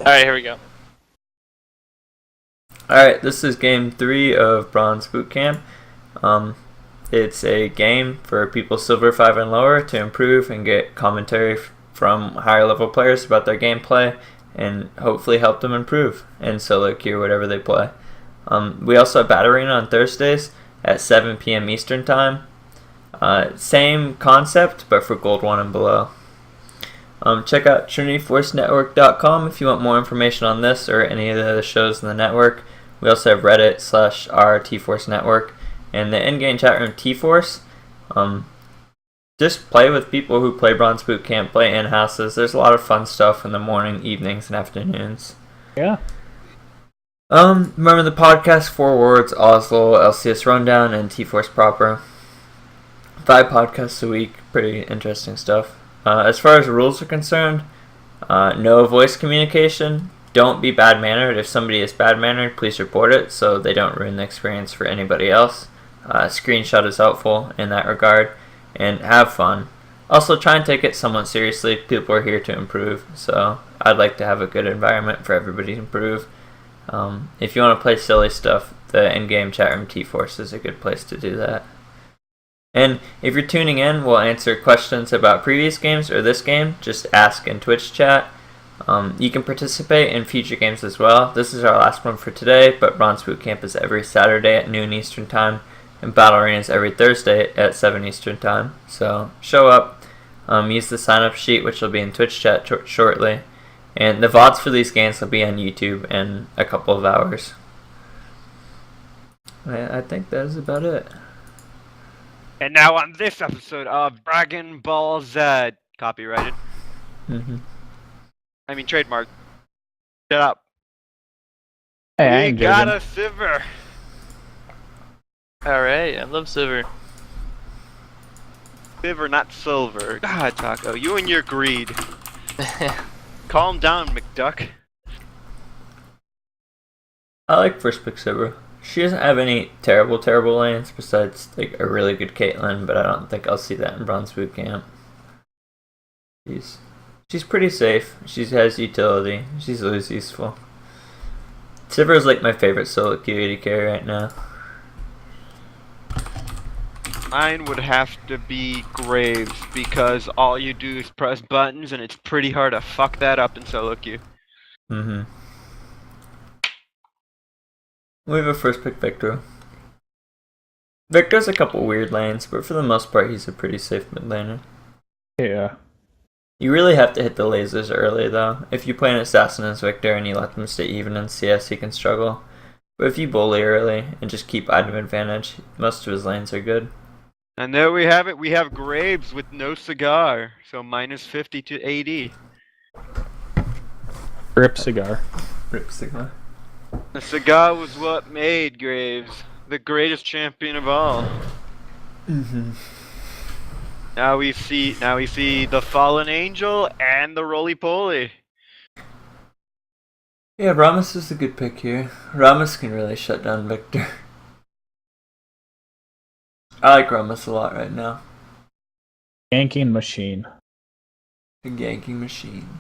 Alright, here we go. Alright, this is game 3 of Bronze Bootcamp. It's a game for people Silver 5 and lower to improve and get commentary from higher level players about their gameplay and hopefully help them improve and solo queue whatever they play. We also have Battle Arena on Thursdays at 7 p.m. Eastern Time. Same concept, but for Gold 1 and below. Check out TrinityForceNetwork.com if you want more information on this or any of the other shows in the network. We also have Reddit/r/TForce Network and the in-game chat room T-Force. Just play with people who play Bronze Bootcamp, play in-houses. There's a lot of fun stuff in the morning, evenings, and afternoons. Yeah. Remember the podcast, 4 Words, Oslo, LCS Rundown, and T-Force Proper. 5 podcasts a week. Pretty interesting stuff. As far as rules are concerned, no voice communication. Don't be bad-mannered. If somebody is bad-mannered, please report it so they don't ruin the experience for anybody else. Screenshot is helpful in that regard. And have fun. Also, try and take it somewhat seriously. People are here to improve, so I'd like to have a good environment for everybody to improve. If you want to play silly stuff, the in-game chat room T-Force is a good place to do that. And if you're tuning in, we'll answer questions about previous games or this game. Just ask in Twitch chat. You can participate in future games as well. This is our last one for today, but Bronze Bootcamp is every Saturday at noon Eastern Time, and Battle Arena is every Thursday at 7 Eastern Time. So show up, use the sign-up sheet, which will be in Twitch chat shortly. And the VODs for these games will be on YouTube in a couple of hours. I think that is about it. And now on this episode of Dragon Ball Z, copyrighted. I mean trademark. Shut up. Hey, I We ain't got judging. a Sivir. Alright, I love Silver. Sivir, not silver. God, Taco, you and your greed. Calm down, McDuck. I like first pick Sibra. She doesn't have any terrible lanes besides like a really good Caitlyn, but I don't think I'll see that in Bronze Bootcamp. She's pretty safe. She has utility. She's always useful. Sivir is like my favorite solo queue carry right now. Mine would have to be Graves, because all you do is press buttons and it's pretty hard to fuck that up in solo queue. We have a first pick Victor. Victor's a couple weird lanes, but for the most part he's a pretty safe mid laner. Yeah. You really have to hit the lasers early though. If you play an assassin as Victor and you let them stay even in CS, he can struggle. But if you bully early and just keep item advantage, most of his lanes are good. And there we have it. We have Graves with no cigar, so minus 50 to AD. Rip cigar. Rip Sigma. The cigar was what made Graves the greatest champion of all. Now we see the fallen angel and the roly poly. Yeah, Rammus is a good pick here. Rammus can really shut down Victor. I like Rammus a lot right now. Yanking machine. A ganking machine.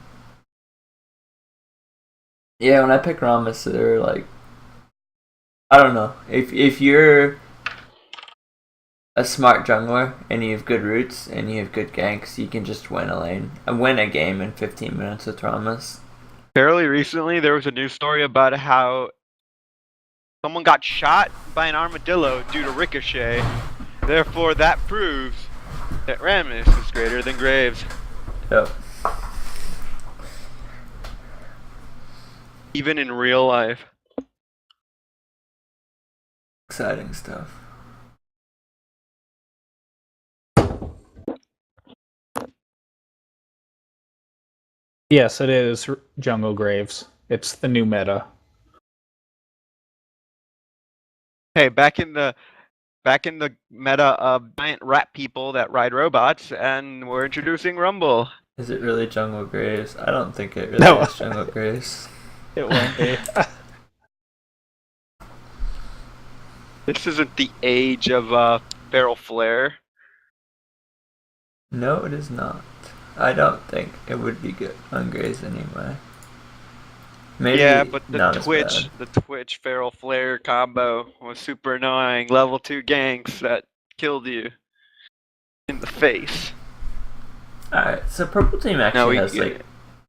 Yeah, when I pick Rammus, they're like, I don't know. If you're a smart jungler and you have good roots and you have good ganks, you can just win a game in 15 minutes with Rammus. Fairly recently, there was a news story about how someone got shot by an armadillo due to ricochet. Therefore, that proves that Rammus is greater than Graves. Yep. Even in real life. Exciting stuff. Yes, it is Jungle Graves. It's the new meta. Hey, back in the meta of giant rat people that ride robots, and we're introducing Rumble. Is it really Jungle Graves? I don't think it really No. is Jungle Graves. It won't be. This isn't the age of Feral Flare. No, it is not. I don't think it would be good on Graves anyway. Maybe Yeah, but not as bad. The Twitch Feral Flare combo was super annoying. Level 2 ganks that killed you in the face. Alright, so Purple Team actually No, has like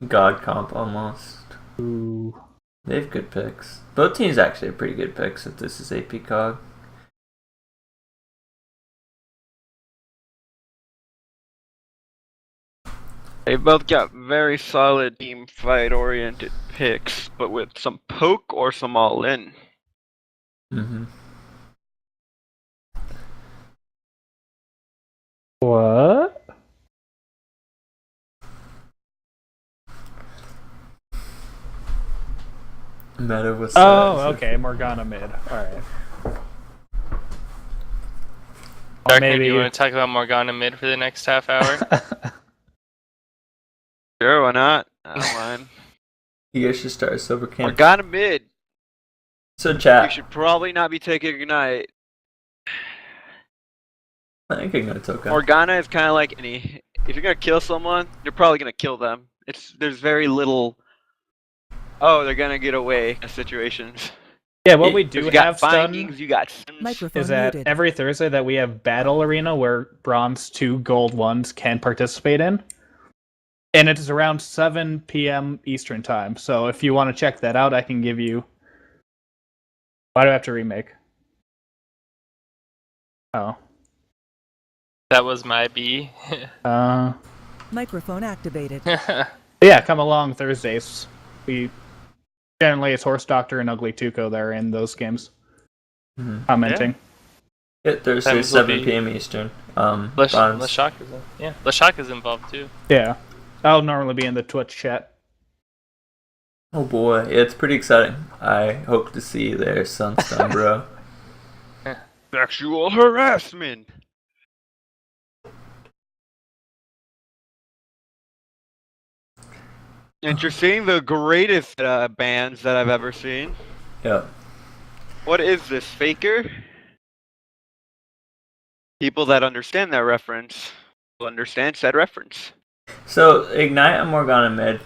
God comp almost. Ooh. They have good picks. Both teams actually have pretty good picks if this is AP COG. they both got very solid team fight oriented picks, but with some poke or some all in. Mm-hmm. What? Meta was Oh, okay. Morgana mid. Alright. Darkner, do you want to talk about Morgana mid for the next half hour? Sure, why not? I don't mind. You guys should start a silver camp. Morgana mid. So chat. You should probably not be taking Ignite. I think Ignite's okay. Morgana is kind of like any. If you're gonna kill someone, you're probably gonna kill them. There's very little. Oh, they're gonna get away situations. Yeah, what we do You got have findings, done you got sims. is that every Thursday that we have Battle Arena where Bronze 2 Gold 1s can participate in. And it is around 7 p.m. Eastern Time. So if you want to check that out, I can give you... Why do I have to remake? Oh. That was my B. Microphone activated. Yeah, come along Thursdays. We generally it's Horse Doctor and Uglytuco that are in those games. Mm-hmm. Commenting. Yeah, Thursday, Times will 7 be- p.m. Eastern. Lashak is in. Yeah, Lashak is involved too. Yeah. I'll normally be in the Twitch chat. Oh boy, it's pretty exciting. I hope to see you there, Sunstone, bro. Sexual harassment. Interesting. The greatest bands that I've ever seen. Yeah. What is this, Faker? People that understand that reference will understand said reference. So Ignite and Morgana mid.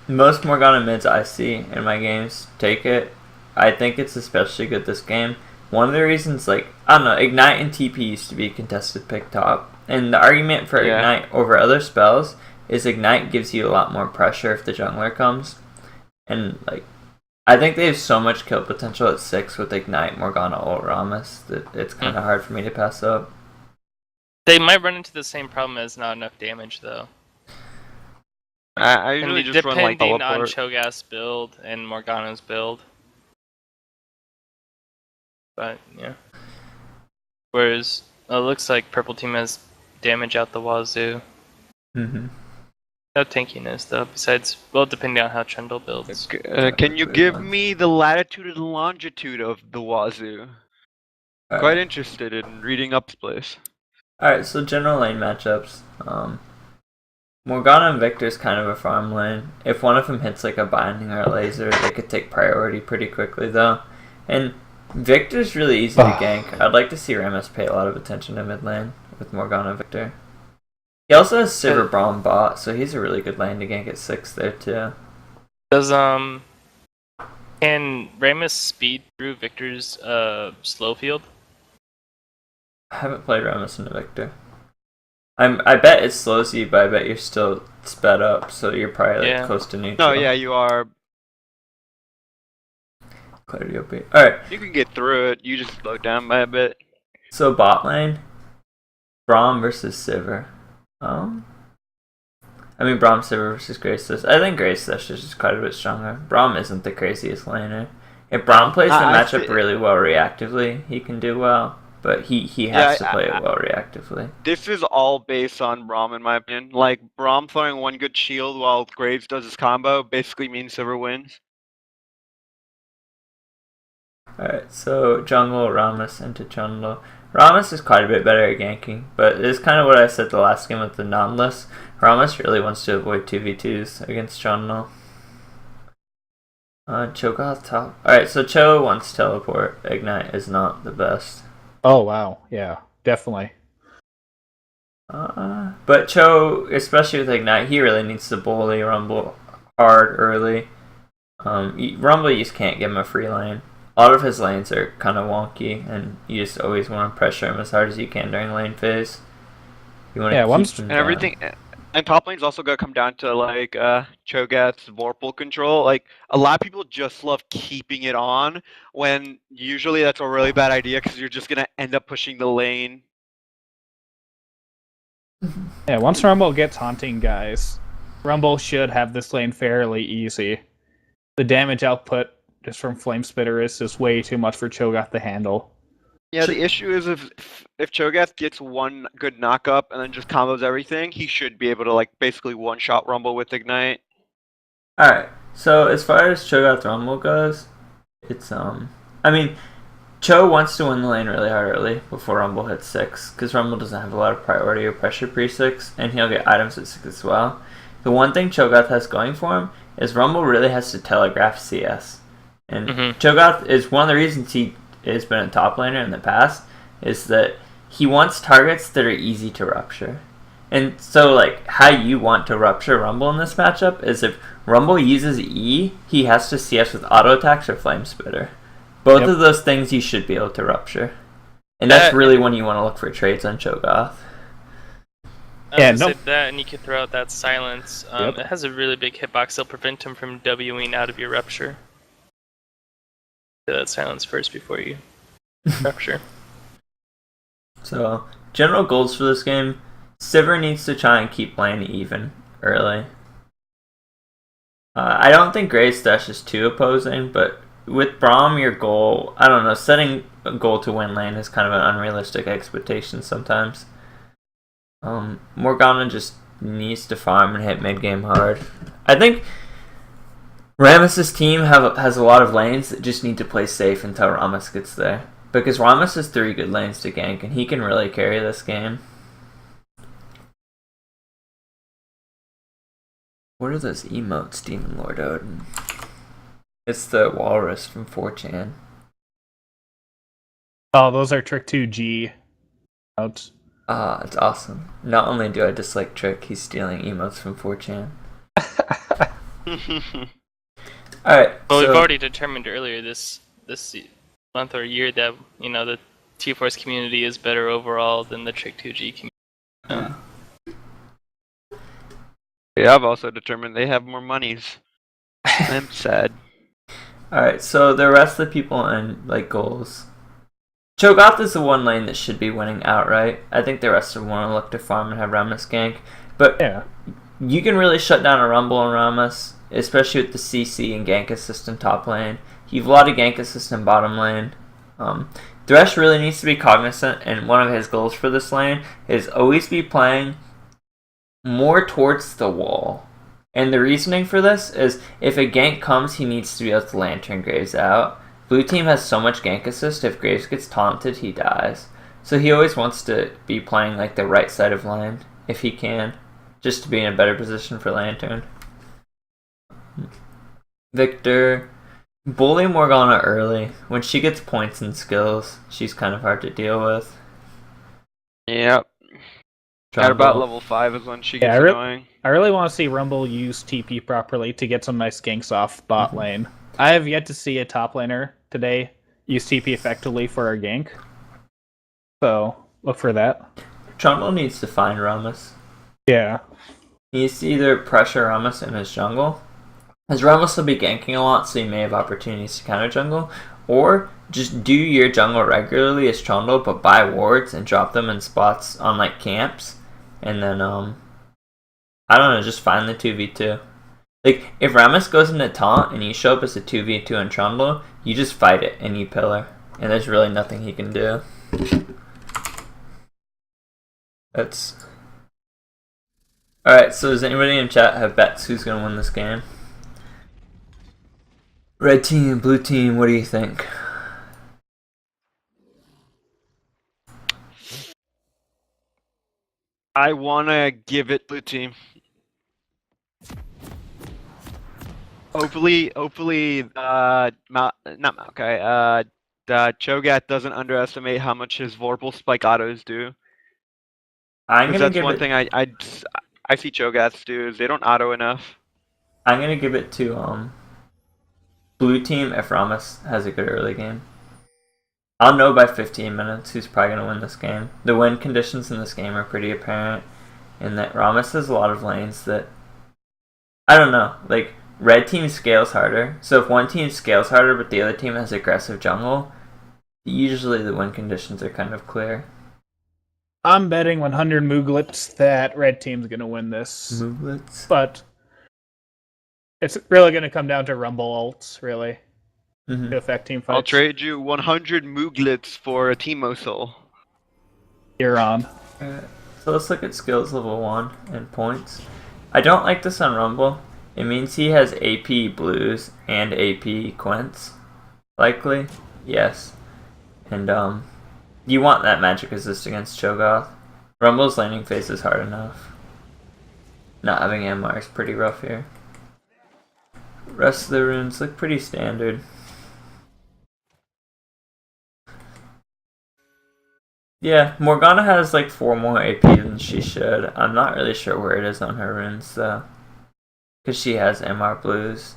Most Morgana mids I see in my games take it. I think it's especially good this game. One of the reasons, like, I don't know, Ignite and TP used to be contested pick top. And the argument for Ignite over other spells is Ignite gives you a lot more pressure if the jungler comes. And, like, I think they have so much kill potential at 6 with Ignite, Morgana, or Rammus that it's kind of hard for me to pass up. They might run into the same problem as not enough damage, though. I usually just run like depending on teleport. Cho'Gath's build and Morgana's build. But, yeah. Whereas, it looks like Purple Team has damage out the wazoo. Mm-hmm. No tankiness, though, besides, well, depending on how Trundle builds. Can you give me the latitude and longitude of the wazoo? Quite interested in reading up this place. Alright, so general lane matchups. Morgana and Victor is kind of a farm lane. If one of them hits like a binding or a laser, they could take priority pretty quickly though. And Victor's really easy to gank. I'd like to see Rammus pay a lot of attention to mid lane with Morgana and Victor. He also has Sivir Braum bot, so he's a really good lane to gank at 6 there too. Does, can Rammus speed through Victor's, slow field? I haven't played Rammus into Victor. I bet it slows you, but I bet you're still sped up, so you're probably like close to neutral. No, yeah, you are. Clarity OP. Alright. You can get through it, you just slow down by a bit. So bot lane, Braum versus Sivir. I mean Braum, Sivir versus Graceless. I think Graceless is just quite a bit stronger. Braum isn't the craziest laner. If Braum plays the matchup really well reactively, he can do well. But he has to play it well reactively. This is all based on Braum, in my opinion. Like, Braum throwing one good shield while Graves does his combo basically means Sivir wins. Alright, so jungle, Rammus into Trundle. Rammus is quite a bit better at ganking, but it's kind of what I said the last game with the non-list. Rammus really wants to avoid 2v2s against Trundle. Cho'Gath top. Alright, so Cho wants teleport. Ignite is not the best. Oh, wow. Yeah, definitely. But Cho, especially with Ignite, he really needs to bully Rumble hard early. Rumble, you just can't give him a free lane. A lot of his lanes are kind of wonky, and you just always want to pressure him as hard as you can during lane phase. You want to keep him And down. everything, and top lane's also gonna come down to like Cho'Gath's Vorpal control. Like a lot of people just love keeping it on when usually that's a really bad idea because you're just gonna end up pushing the lane. Yeah, once Rumble gets haunting guys, Rumble should have this lane fairly easy. The damage output just from Flame Spitter is just way too much for Cho'Gath to handle. Yeah, the issue is if Cho'Gath gets one good knock up and then just combos everything, he should be able to like basically one shot Rumble with Ignite. Alright, so as far as Cho'Gath Rumble goes, it's I mean, Cho wants to win the lane really hard early before Rumble hits 6, because Rumble doesn't have a lot of priority or pressure pre-6, and he'll get items at 6 as well. The one thing Cho'Gath has going for him is Rumble really has to telegraph CS. And Cho'Gath is one of the reasons he has been a top laner in the past, is that he wants targets that are easy to rupture. And so, like, how you want to rupture Rumble in this matchup is if Rumble uses E, he has to CS with auto attacks or Flame Spitter. Both of those things you should be able to rupture. And that's really when you want to look for trades on Cho'Gath. That, and you could throw out that silence. It has a really big hitbox. It'll prevent him from Wing out of your rupture. Do that silence first before you rupture. So, general goals for this game, Sivir needs to try and keep playing even early. I don't think Gray's Dash is too opposing, but with Braum, your goal, I don't know, setting a goal to win lane is kind of an unrealistic expectation sometimes. Morgana just needs to farm and hit mid game hard. I think Rammus' team has a lot of lanes that just need to play safe until Rammus gets there. Because Rammus has 3 good lanes to gank, and he can really carry this game. What are those emotes, Demon Lord Odin? It's the walrus from 4chan. Oh, those are Trick 2G emotes. Ah, it's awesome. Not only do I dislike Trick, he's stealing emotes from 4chan. Alright. Well, we've already determined earlier this month or year that, the T-Force community is better overall than the Trick 2G community. Yeah, I've also determined they have more monies. I'm sad. Alright, so the rest of the people in goals. Cho'Gath is the one lane that should be winning outright. I think the rest of them want to look to farm and have Rammus gank. But you can really shut down a Rumble and Rammus, especially with the CC and gank assist in top lane. You have a lot of gank assist in bottom lane. Thresh really needs to be cognizant, and one of his goals for this lane is always be playing more towards the wall. And the reasoning for this is if a gank comes, he needs to be able to lantern Graves out. Blue team has so much gank assist, if Graves gets taunted, he dies. So he always wants to be playing the right side of lane, if he can, just to be in a better position for lantern. Victor, bully Morgana early. When she gets points and skills, she's kind of hard to deal with. Yep. At about level 5 is when she gets annoying. I really want to see Rumble use TP properly to get some nice ganks off bot lane. I have yet to see a top laner today use TP effectively for a gank. So, look for that. Trundle needs to find Rammus. Yeah. He needs to either pressure Rammus in his jungle, as Rammus will be ganking a lot, so you may have opportunities to counter jungle, or just do your jungle regularly as Trundle, but buy wards and drop them in spots on camps, and then I don't know, just find the 2v2. If Rammus goes into taunt and you show up as a 2v2 in Trundle, you just fight it and you pillar, and there's really nothing he can do. That's alright. So does anybody in chat have bets who's gonna win this game? Red team, blue team, what do you think? I wanna give it blue team. Hopefully, not Maokai, Cho'Gath doesn't underestimate how much his Vorpal spike autos do. I'm gonna that's give one it... thing I see Cho'Gaths do is they don't auto enough. I'm gonna give it to blue team if Ramos has a good early game. I'll know by 15 minutes who's probably gonna win this game. The win conditions in this game are pretty apparent, in that Ramos has a lot of lanes that I don't know. Like red team scales harder, so if one team scales harder but the other team has aggressive jungle, usually the win conditions are kind of clear. I'm betting 100 Mooglets that red team's gonna win this. Mooglets? But it's really gonna come down to Rumble ults, really, to affect team fights. I'll trade you 100 Mooglets for a Teemo Soul. You're on. Alright, so let's look at skills level 1 and points. I don't like this on Rumble. It means he has AP blues and AP Quints. Likely? Yes. And you want that magic resist against Cho'Gath. Rumble's laning phase is hard enough. Not having MR is pretty rough here. Rest of the runes look pretty standard. Yeah, Morgana has like 4 more AP than she should. I'm not really sure where it is on her runes though. Because she has MR blues.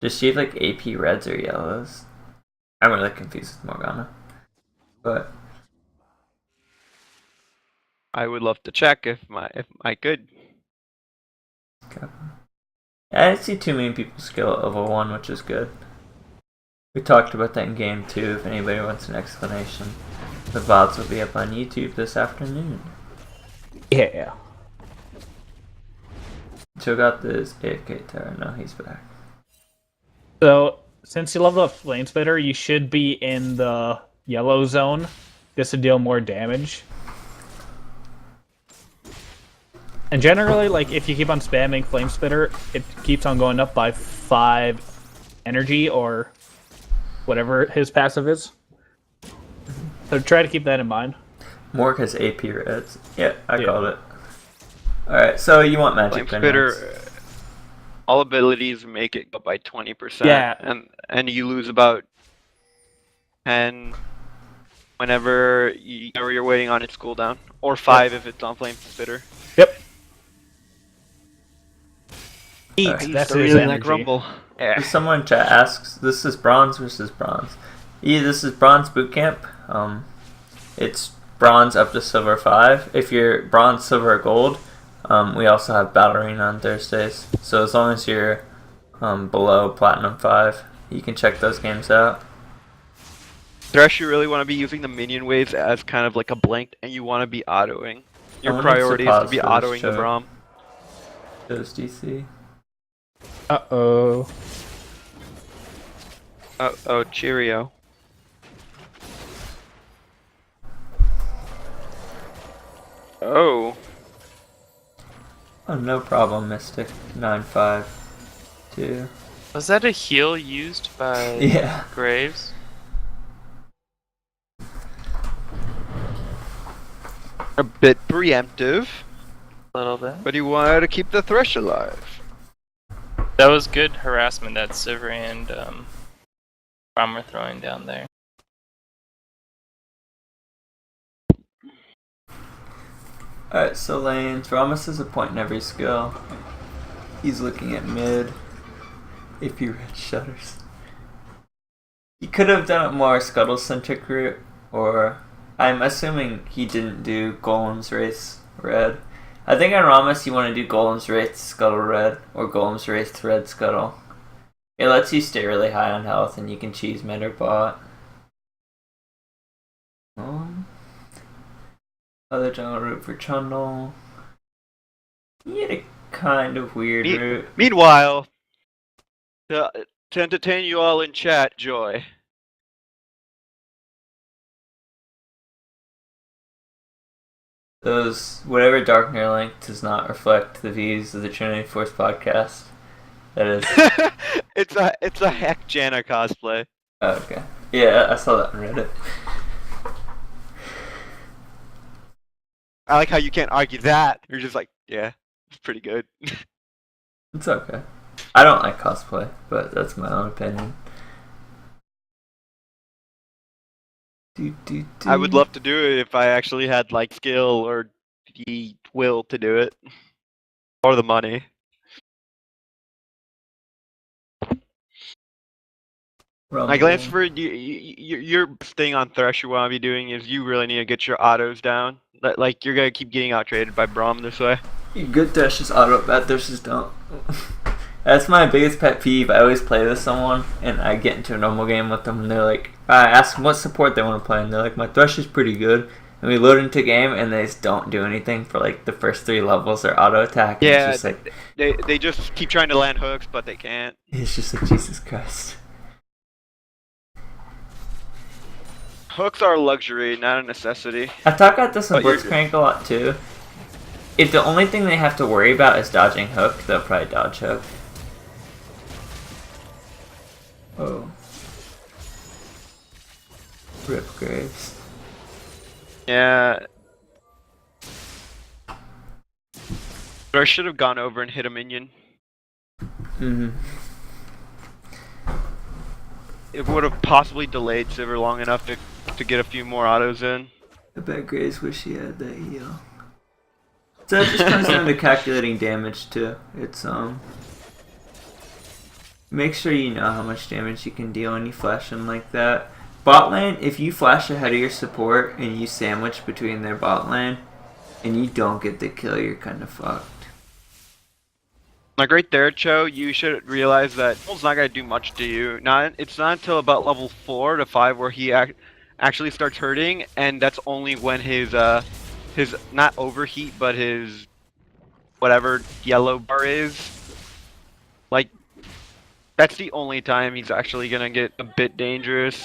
Does she have like AP reds or yellows? I'm really confused with Morgana. But I would love to check if I could. okay. I didn't see too many people skill at level 1, which is good. We talked about that in game 2 if anybody wants an explanation. The VODs will be up on YouTube this afternoon. Yeah. Cho'Gath is AFK Terra. No, he's back. So, since you level up Flame Spitter, you should be in the yellow zone just to deal more damage. And generally, like, if you keep on spamming Flame Spitter, it keeps on going up by 5 energy or whatever his passive is. So try to keep that in mind. Morg has AP reds. Yeah, I called it. Alright, so you want magic Flame Spitter, all abilities make it go up by 20%. Yeah. And you lose about 10 whenever you're waiting on its cooldown. Or 5 if it's on Flame Spitter. Yep. Alright. That's I his really energy. like Rumble. Yeah. Someone in chat asks, this is bronze versus bronze. Yeah, this is bronze bootcamp. It's bronze up to silver 5. If you're bronze, silver, or gold, we also have Battle Arena on Thursdays. So as long as you're below platinum 5, you can check those games out. Thresh, you really want to be using the minion waves as kind of like a blank, and you want to be autoing. Your priority is to be autoing the Braum. Shows DC. Uh-oh. Oh, cheerio. Oh. Oh, no problem, Mystic. 952. Was that a heal used by Yeah. Graves? A bit preemptive, A little bit. but he wanted to keep the Thresh alive. That was good harassment that Sivir and Braum were throwing down there. Alright, so lanes. Ramos has a point in every skill. He's looking at mid. If he read shutters. He could have done it more scuttle-centric route, or I'm assuming he didn't do Golem's Race red. I think on Ramos you want to do Golem's Race Scuttle red, or Golem's Race red Scuttle. It lets you stay really high on health and you can cheese mid or bot. Other jungle route for Trundle. He had a kind of weird route. Meanwhile, to entertain you all in chat, Joy. Those, whatever Darkner link does not reflect the views of the Trinity Force podcast. That is. it's a Heck Janna cosplay. Oh, okay. Yeah, I saw that on Reddit. I like how you can't argue that. You're just like, yeah, it's pretty good. It's okay. I don't like cosplay, but that's my own opinion. I would love to do it if I actually had like skill or the will to do it. Or the money. Like Lansford, your thing on Thresh you want to be doing is you really need to get your autos down. Like you're gonna keep getting out traded by Braum this way. Good Threshers auto, bad Threshers don't. That's my biggest pet peeve. I always play with someone, and I get into a normal game with them, and they're like, I ask them what support they want to play, and they're like, my Thresh is pretty good. And we load into game, and they just don't do anything for like the first 3 levels. They're auto attack. And Yeah, it's just like, they just keep trying to land hooks, but they can't. it's just like, Jesus Christ. Hooks are a luxury, not a necessity. I talk about this in But you're- Blitzcrank a lot too. If the only thing they have to worry about is dodging hook, they'll probably dodge hook. Oh. Rip Graves. Yeah. I should have gone over and hit a minion. Mm-hmm. It would have possibly delayed Sivir long enough to get a few more autos in. I bet Graves wish he had that heal. So it just comes down to calculating damage too. It's make sure you know how much damage you can deal when you flash them like that. Bot lane, if you flash ahead of your support and you sandwich between their bot lane and you don't get the kill, you're kind of fucked. Like right there, Cho, you should realize that Bull's not gonna do much to you. It's not until about level 4 to 5 where he actually starts hurting, and that's only when his not overheat, but his whatever yellow bar is. Like, that's the only time he's actually gonna get a bit dangerous.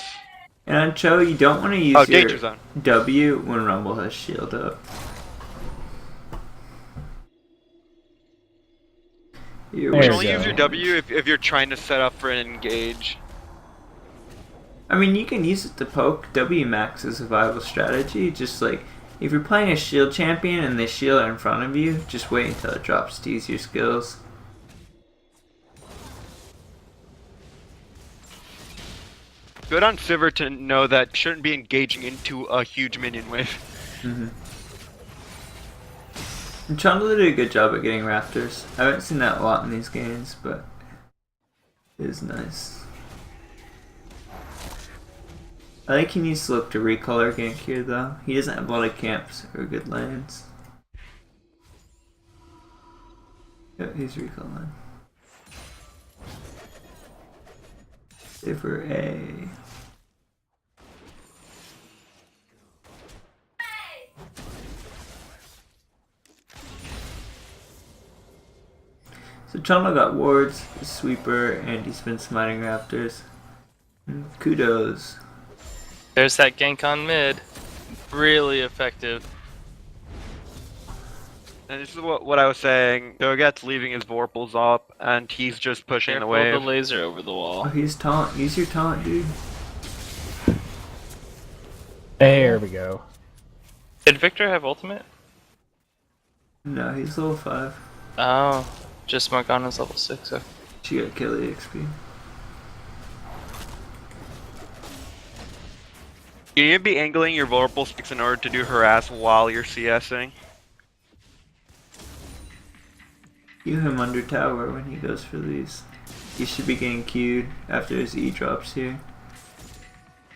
And on Cho, you don't want to use Danger your zone. W when Rumble has shield up. There You should you only go. use your W if you're trying to set up for an engage. I mean, you can use it to poke. W max is a viable strategy. Just like, if you're playing a shield champion and they shield in front of you, just wait until it drops to use your skills. Good on Sivir to know that shouldn't be engaging into a huge minion wave. Mm-hmm. And Chandler did a good job at getting Raptors. I haven't seen that a lot in these games, but it is nice. I think he needs to look to recolor gank here, though. He doesn't have a lot of camps or good lanes. Yep, he's recalling. For A. So Chama got wards, sweeper, and he's been smiting raptors. Kudos. There's that gank on mid. Really effective. And this is what I was saying. Dogat's leaving his Vorpals up, and he's just pushing Careful the wave. the laser over the Oh, wall. he's taunt. Use your taunt, dude. There we go. Did Victor have ultimate? No, he's level 5. Oh, just Morgana's level 6. Okay. She got Kelly XP. You need to be angling your Vorpal sticks in order to do harass while you're CSing. Cue him under tower when he goes for these. He should be getting queued after his E drops here.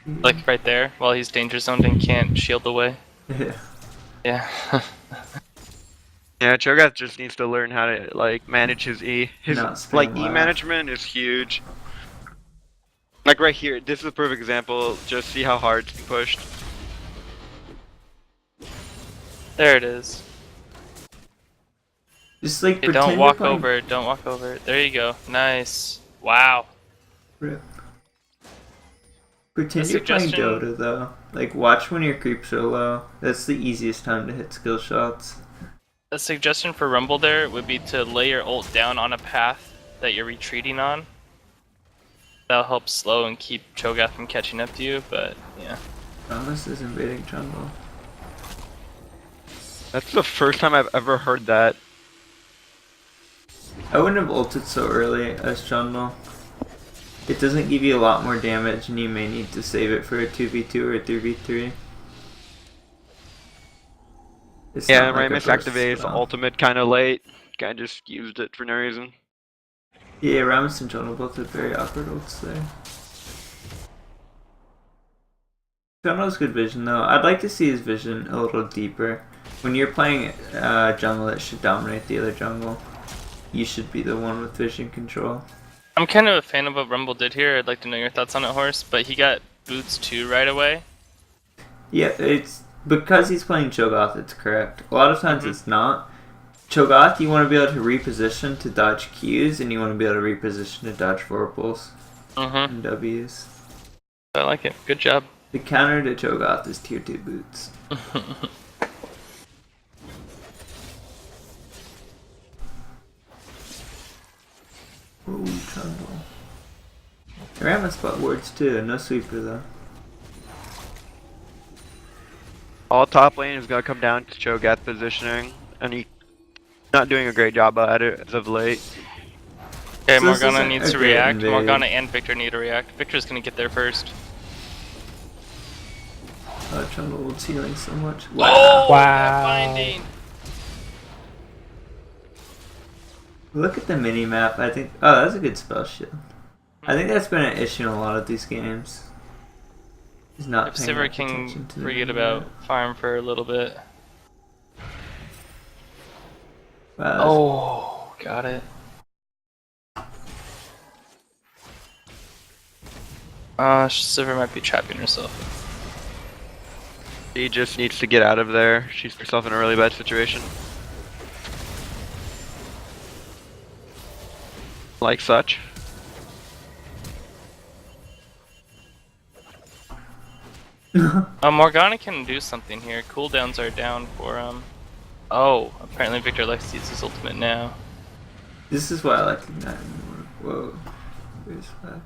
Like right there, while he's danger zoned and can't shield away. Yeah. Yeah. Yeah, Cho'Gath just needs to learn how to like manage his E. His Not spam like E laugh. management is huge. Like right here, this is a perfect example. Just see how hard it's being pushed. There it is. Just like Hey, pretend don't walk you're playing... over it, don't walk over it. There you go. Nice. Wow. Rip. Pretend A you're playing suggestion- Dota though. Like watch when your creeps are low. That's the easiest time to hit skill shots. A suggestion for Rumble there would be to lay your ult down on a path that you're retreating on. That'll help slow and keep Cho'Gath from catching up to you, but yeah. Thomas is invading jungle. That's the first time I've ever heard that. I wouldn't have ulted so early as jungle. It doesn't give you a lot more damage and you may need to save it for a 2v2 or a 3v3. It's Yeah, not like a Ramus burst activated his spell. ultimate kind of late. Guy just used it for no reason. Yeah, Ramus and jungle both have very awkward ults there. Trundle's good vision though. I'd like to see his vision a little deeper. When you're playing jungle that should dominate the other jungle, you should be the one with vision control. I'm kind of a fan of what Rumble did here. I'd like to know your thoughts on it, Horse. But he got boots 2 right away. Yeah, it's because he's playing Cho'Gath, it's correct. A lot of times it's not. Cho'Gath, you want to be able to reposition to dodge Qs, and you want to be able to reposition to dodge vorpals and Ws. I like it. Good job. The counter to Cho'Gath is tier 2 boots. Oh, Trundle. Ram spot wards too, no sweeper though. All top lane is gonna come down to Cho'Gath positioning, and he's not doing a great job at it as of late. Okay, So Morgana needs to react. invade. Morgana and Victor need to react. Victor's gonna get there first. Trundle was healing so much. Oh, Wow. that binding. Look at the mini map. I think. Oh, that's a good spell shield. I think that's been an issue in a lot of these games. Is not If paying Sivir enough can attention to the forget mini about map. farm for a little bit. Wow, Oh, got it. Sivir might be trapping herself. She just needs to get out of there. She's put herself in a really bad situation. Like such. Morgana can do something here. Cooldowns are down for Oh, apparently Victor likes to use his ultimate now. This is why I like Ignite more. Whoa. Where's that?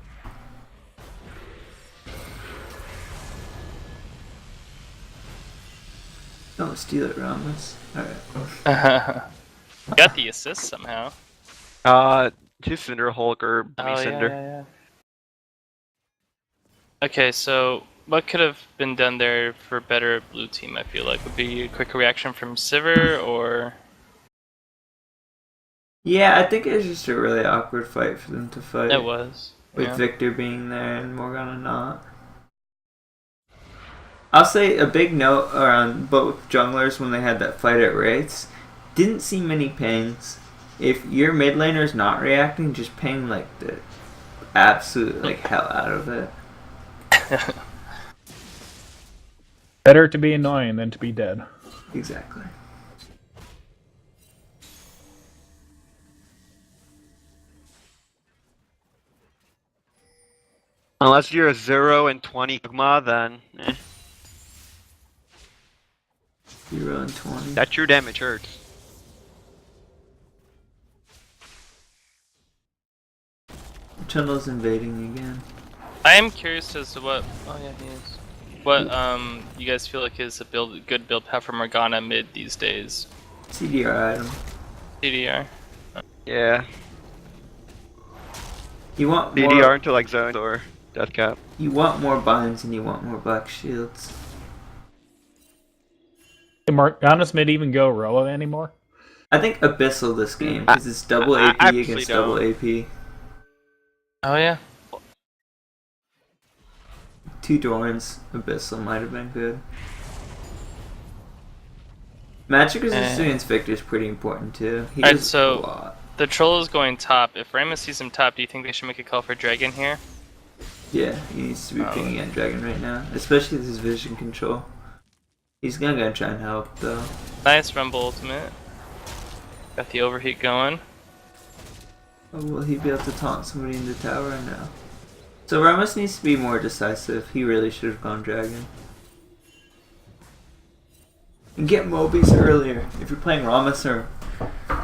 Don't steal it, Ramos. Alright. Got the assist somehow. To Cinder Hulk or Me Oh, Cinder. yeah. Okay, so what could have been done there for better blue team, I feel like? Would be a quick reaction from Sivir, or... Yeah, I think it was just a really awkward fight for them to fight. It was. With Yeah. Victor being there and Morgana not. I'll say a big note around both junglers when they had that fight at Wraiths. Didn't see many pings. If your mid laner's not reacting, just ping like the absolute hell out of it. Better to be annoying than to be dead. Exactly. Unless you're a 0 and 20 Sigma, then 0 and 20. that true damage hurts. Trundle's invading again. I am curious as to what... Oh yeah, he is. What you guys feel like is a good build path for Morgana mid these days? CDR item. CDR. Yeah. You want more, DDR into like zones or death cap. you want more binds and you want more black shields. Can Morgana's mid even go Roa anymore? I think Abyssal this game because it's double I AP actually against don't. double AP. Oh yeah. 2 Dorans, Abyssal might have been good. Magic resistance against Victor is pretty important too. He Alright, does so- a lot. The troll is going top. If Ramus sees him top, do you think they should make a call for Dragon here? Yeah, he needs to be Oh. pinging at Dragon right now, especially with his vision control. He's gonna try and help though. Nice Rumble ultimate. Got the overheat going. Oh, will he be able to taunt somebody in the tower or no? So Ramos needs to be more decisive. He really should have gone Dragon. And get Mobies earlier. If you're playing Ramos or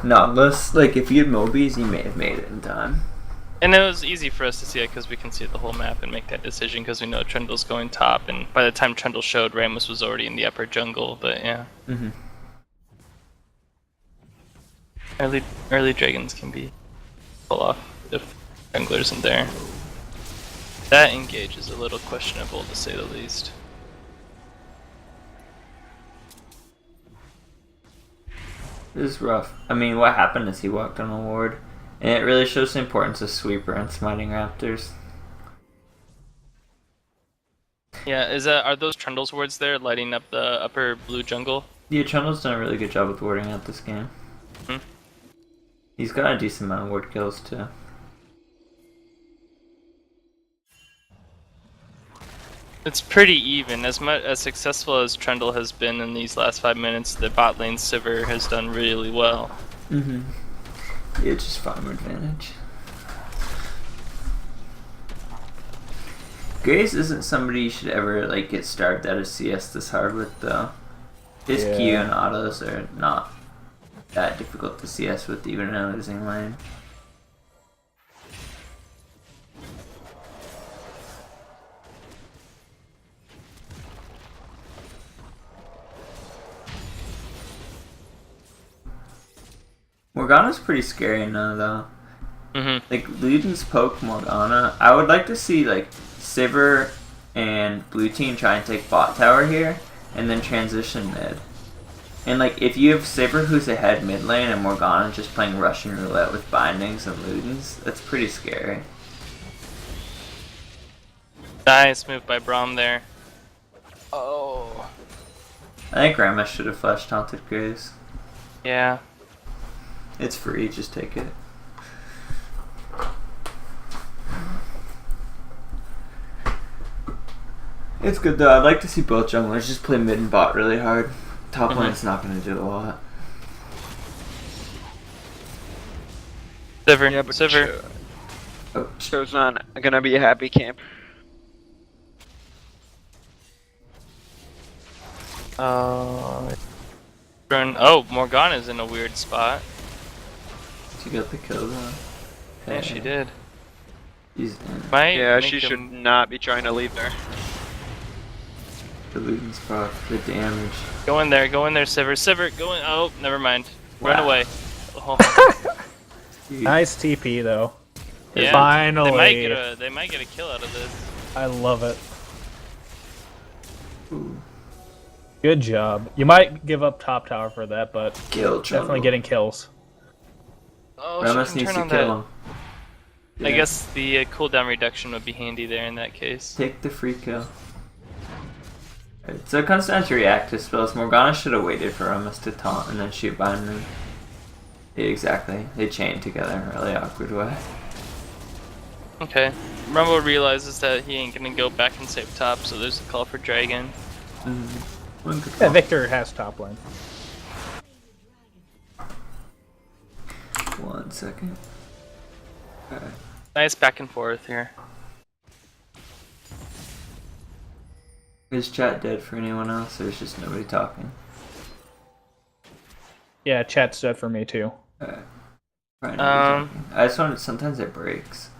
Nautilus, if you had Mobies, you may have made it in time. And it was easy for us to see it because we can see the whole map and make that decision because we know Trundle's going top. And by the time Trundle showed, Ramus was already in the upper jungle. But yeah, Mm-hmm. early dragons can be pull off if jungler isn't there. That engage is a little questionable to say the least. This is rough. I mean, what happened is he walked on a ward, and it really shows the importance of Sweeper and Smiting Raptors. Yeah, are those Trundle's wards there lighting up the upper blue jungle? Yeah, Trundle's done a really good job with warding out this game. Hmm. He's got a decent amount of ward kills too. It's pretty even. As successful as Trundle has been in these last 5 minutes, the bot lane Sivir has done really well. Mm-hmm. Yeah, it's just farm advantage. Graves isn't somebody you should ever like get starved out of CS this hard with though. His Q and autos are not that difficult to CS with even in a losing lane. Morgana's pretty scary now though. Mm-hmm. Like Luden's poke Morgana. I would like to see like Sivir and blue team try and take bot tower here and then transition mid. And like if you have Sivir who's ahead mid lane and Morgana just playing Russian roulette with bindings and Ludens, that's pretty scary. Nice move by Braum there. Oh. I think Ramesh should have flash taunted Graves. Yeah. It's free, just take it. It's good though. I'd like to see both junglers just play mid and bot really hard. Top lane's not going to do a lot. Sivir. Yeah, but Sivir. Cho's not gonna be a happy camp. Oh, Morgana's in a weird spot. She got the kill though. Yeah, she did. He's in Yeah, she should not be trying to leave there. the Luden's proc, the damage. Go in there, Sivir. Sivir, go in. Oh, never mind. Run Wow. away. Oh. Nice TP though. Yeah. Finally. They might get a kill out of this. I love it. Ooh. Good job. You might give up top tower for that, but Kill definitely getting kills. Oh, Ramus she needs can turn to on kill that. him. I guess the cooldown reduction would be handy there in that case. Take the free kill. Right, so it comes down to reactive spells. Morgana should have waited for Ramus to taunt and then shoot binding. Yeah, exactly. They chain together in a really awkward way. Okay. Rumble realizes that he ain't gonna go back and save top, so there's a call for Dragon. One good Yeah, call. Victor has top lane. 1 second. Alright. Nice back and forth here. Is chat dead for anyone else, or is just nobody talking? Yeah, chat's dead for me too. Alright. Probably nobody talking. I just wanted, sometimes it breaks.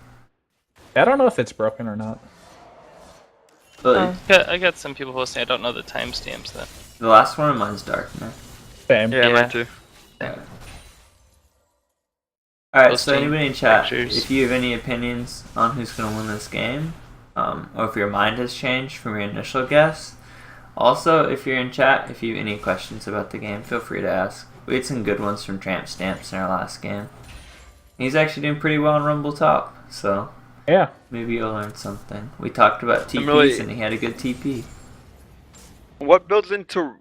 I don't know if it's broken or not. But I got some people posting. I don't know the timestamps though. the last one of mine's Darkner. Same. Yeah, Yeah. mine too. Alright, so Posting anybody in chat, pictures. if you have any opinions on who's going to win this game, or if your mind has changed from your initial guess, also, if you're in chat, if you have any questions about the game, feel free to ask. We had some good ones from Tramp Stamps in our last game. He's actually doing pretty well in Rumble Top, so Yeah. maybe you'll learn something. We talked about TPs really- and he had a good TP. What builds into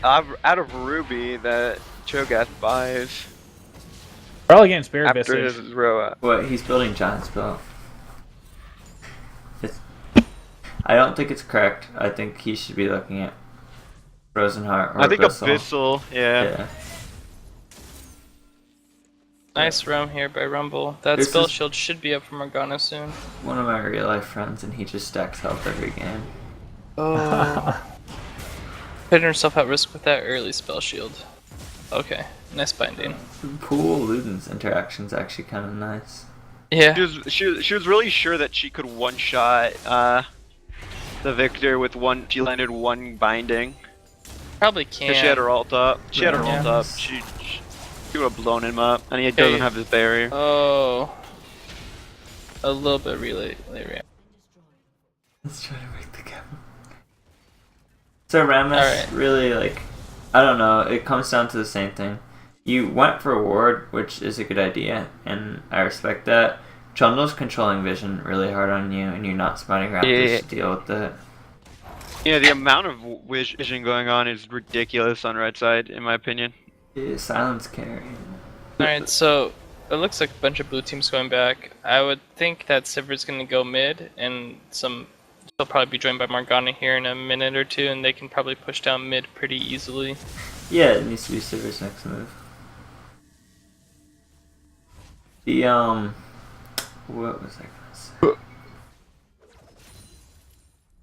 out of Ruby that Cho'Gath buys Probably getting Spirit after Visage. his row? What, he's building Giant Spell. I don't think it's correct. I think he should be looking at Frozen Heart or I think Abyssal. Abyssal, yeah. Yeah. Nice roam here by Rumble. That This spell is- shield should be up for Morgana soon. One of my real life friends, and he just stacks health every game. Oh. Putting herself at risk with that early spell shield. Okay, nice binding. Pool Luden's interaction's actually kind of nice. Yeah. She was really sure that she could one shot the Victor with one. She landed one binding Probably because can't. she had her ult up. She had her Yeah. ult up. She would have blown him up, and he doesn't have his barrier. Oh. A little bit relay react. Let's try to make the gap. So Ramus Alright. really I don't know. It comes down to the same thing. You went for a ward, which is a good idea, and I respect that. Trundle's controlling vision really hard on you, and you're not smiting around Yeah. to deal with it. Yeah, the amount of vision going on is ridiculous on red side, in my opinion. Yeah, silence carry. Alright, so it looks like a bunch of blue teams going back. I would think that Sivir's gonna go mid, and she'll probably be joined by Morgana here in a minute or two, and they can probably push down mid pretty easily. Yeah, it needs to be Sivir's next move. The what was I gonna say?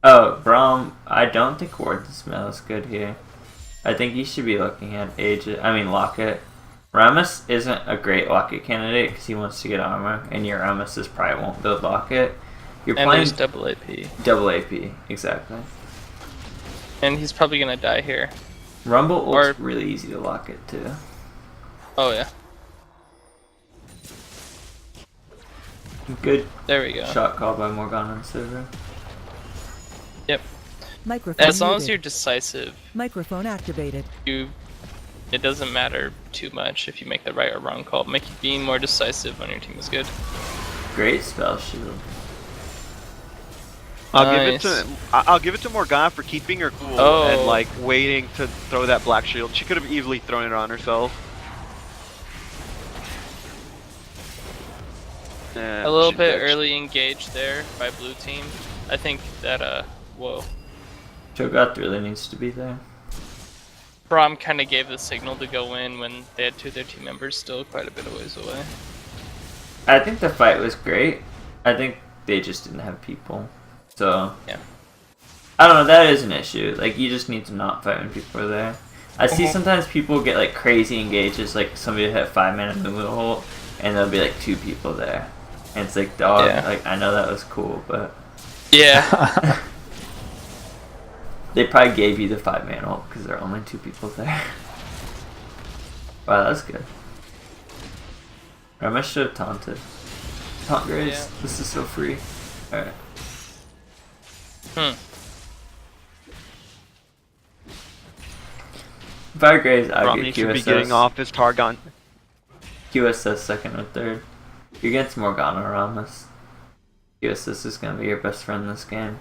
Oh, Braum, I don't think Warden Smell is good here. I think you should be looking at Locket. Rammus isn't a great Locket candidate because he wants to get armor, and your Rammus probably won't build Locket. You're And playing there's double AP. double AP, exactly. And he's probably gonna die here. Rumble ult's really easy to lock it too. Oh yeah. Good There we go. shot call by Morgana and Sivir. Yep. Microphone As long muted. as you're decisive, Microphone activated. it doesn't matter too much if you make the right or wrong call. Being more decisive on your team is good. Great spell shield. I'll give it to Morgana for keeping her cool and like waiting to throw that black shield. She could have easily thrown it on herself. A little bit early engaged there by blue team. I think that whoa. Cho'Gath really needs to be there. Braum kind of gave the signal to go in when they had two of their team members still quite a bit of ways away. I think the fight was great. I think they just didn't have people. So yeah. I don't know, that is an issue. Like you just need to not fight when people are there. I see sometimes people get like crazy engages, like somebody hit 5 mana movement hold and there'll be like 2 people there. And it's like dog, like I know that was cool, but yeah. They probably gave you the 5 mana ult because there are only 2 people there. Wow, that's good. I should have taunted. Taunt Graves, Yeah. this is so free. Alright. If I were Graves, I'd Romney get should be QSS. getting off his Targon. QSS second or third. You're against Morgana Ramos. QSS is gonna be your best friend this game.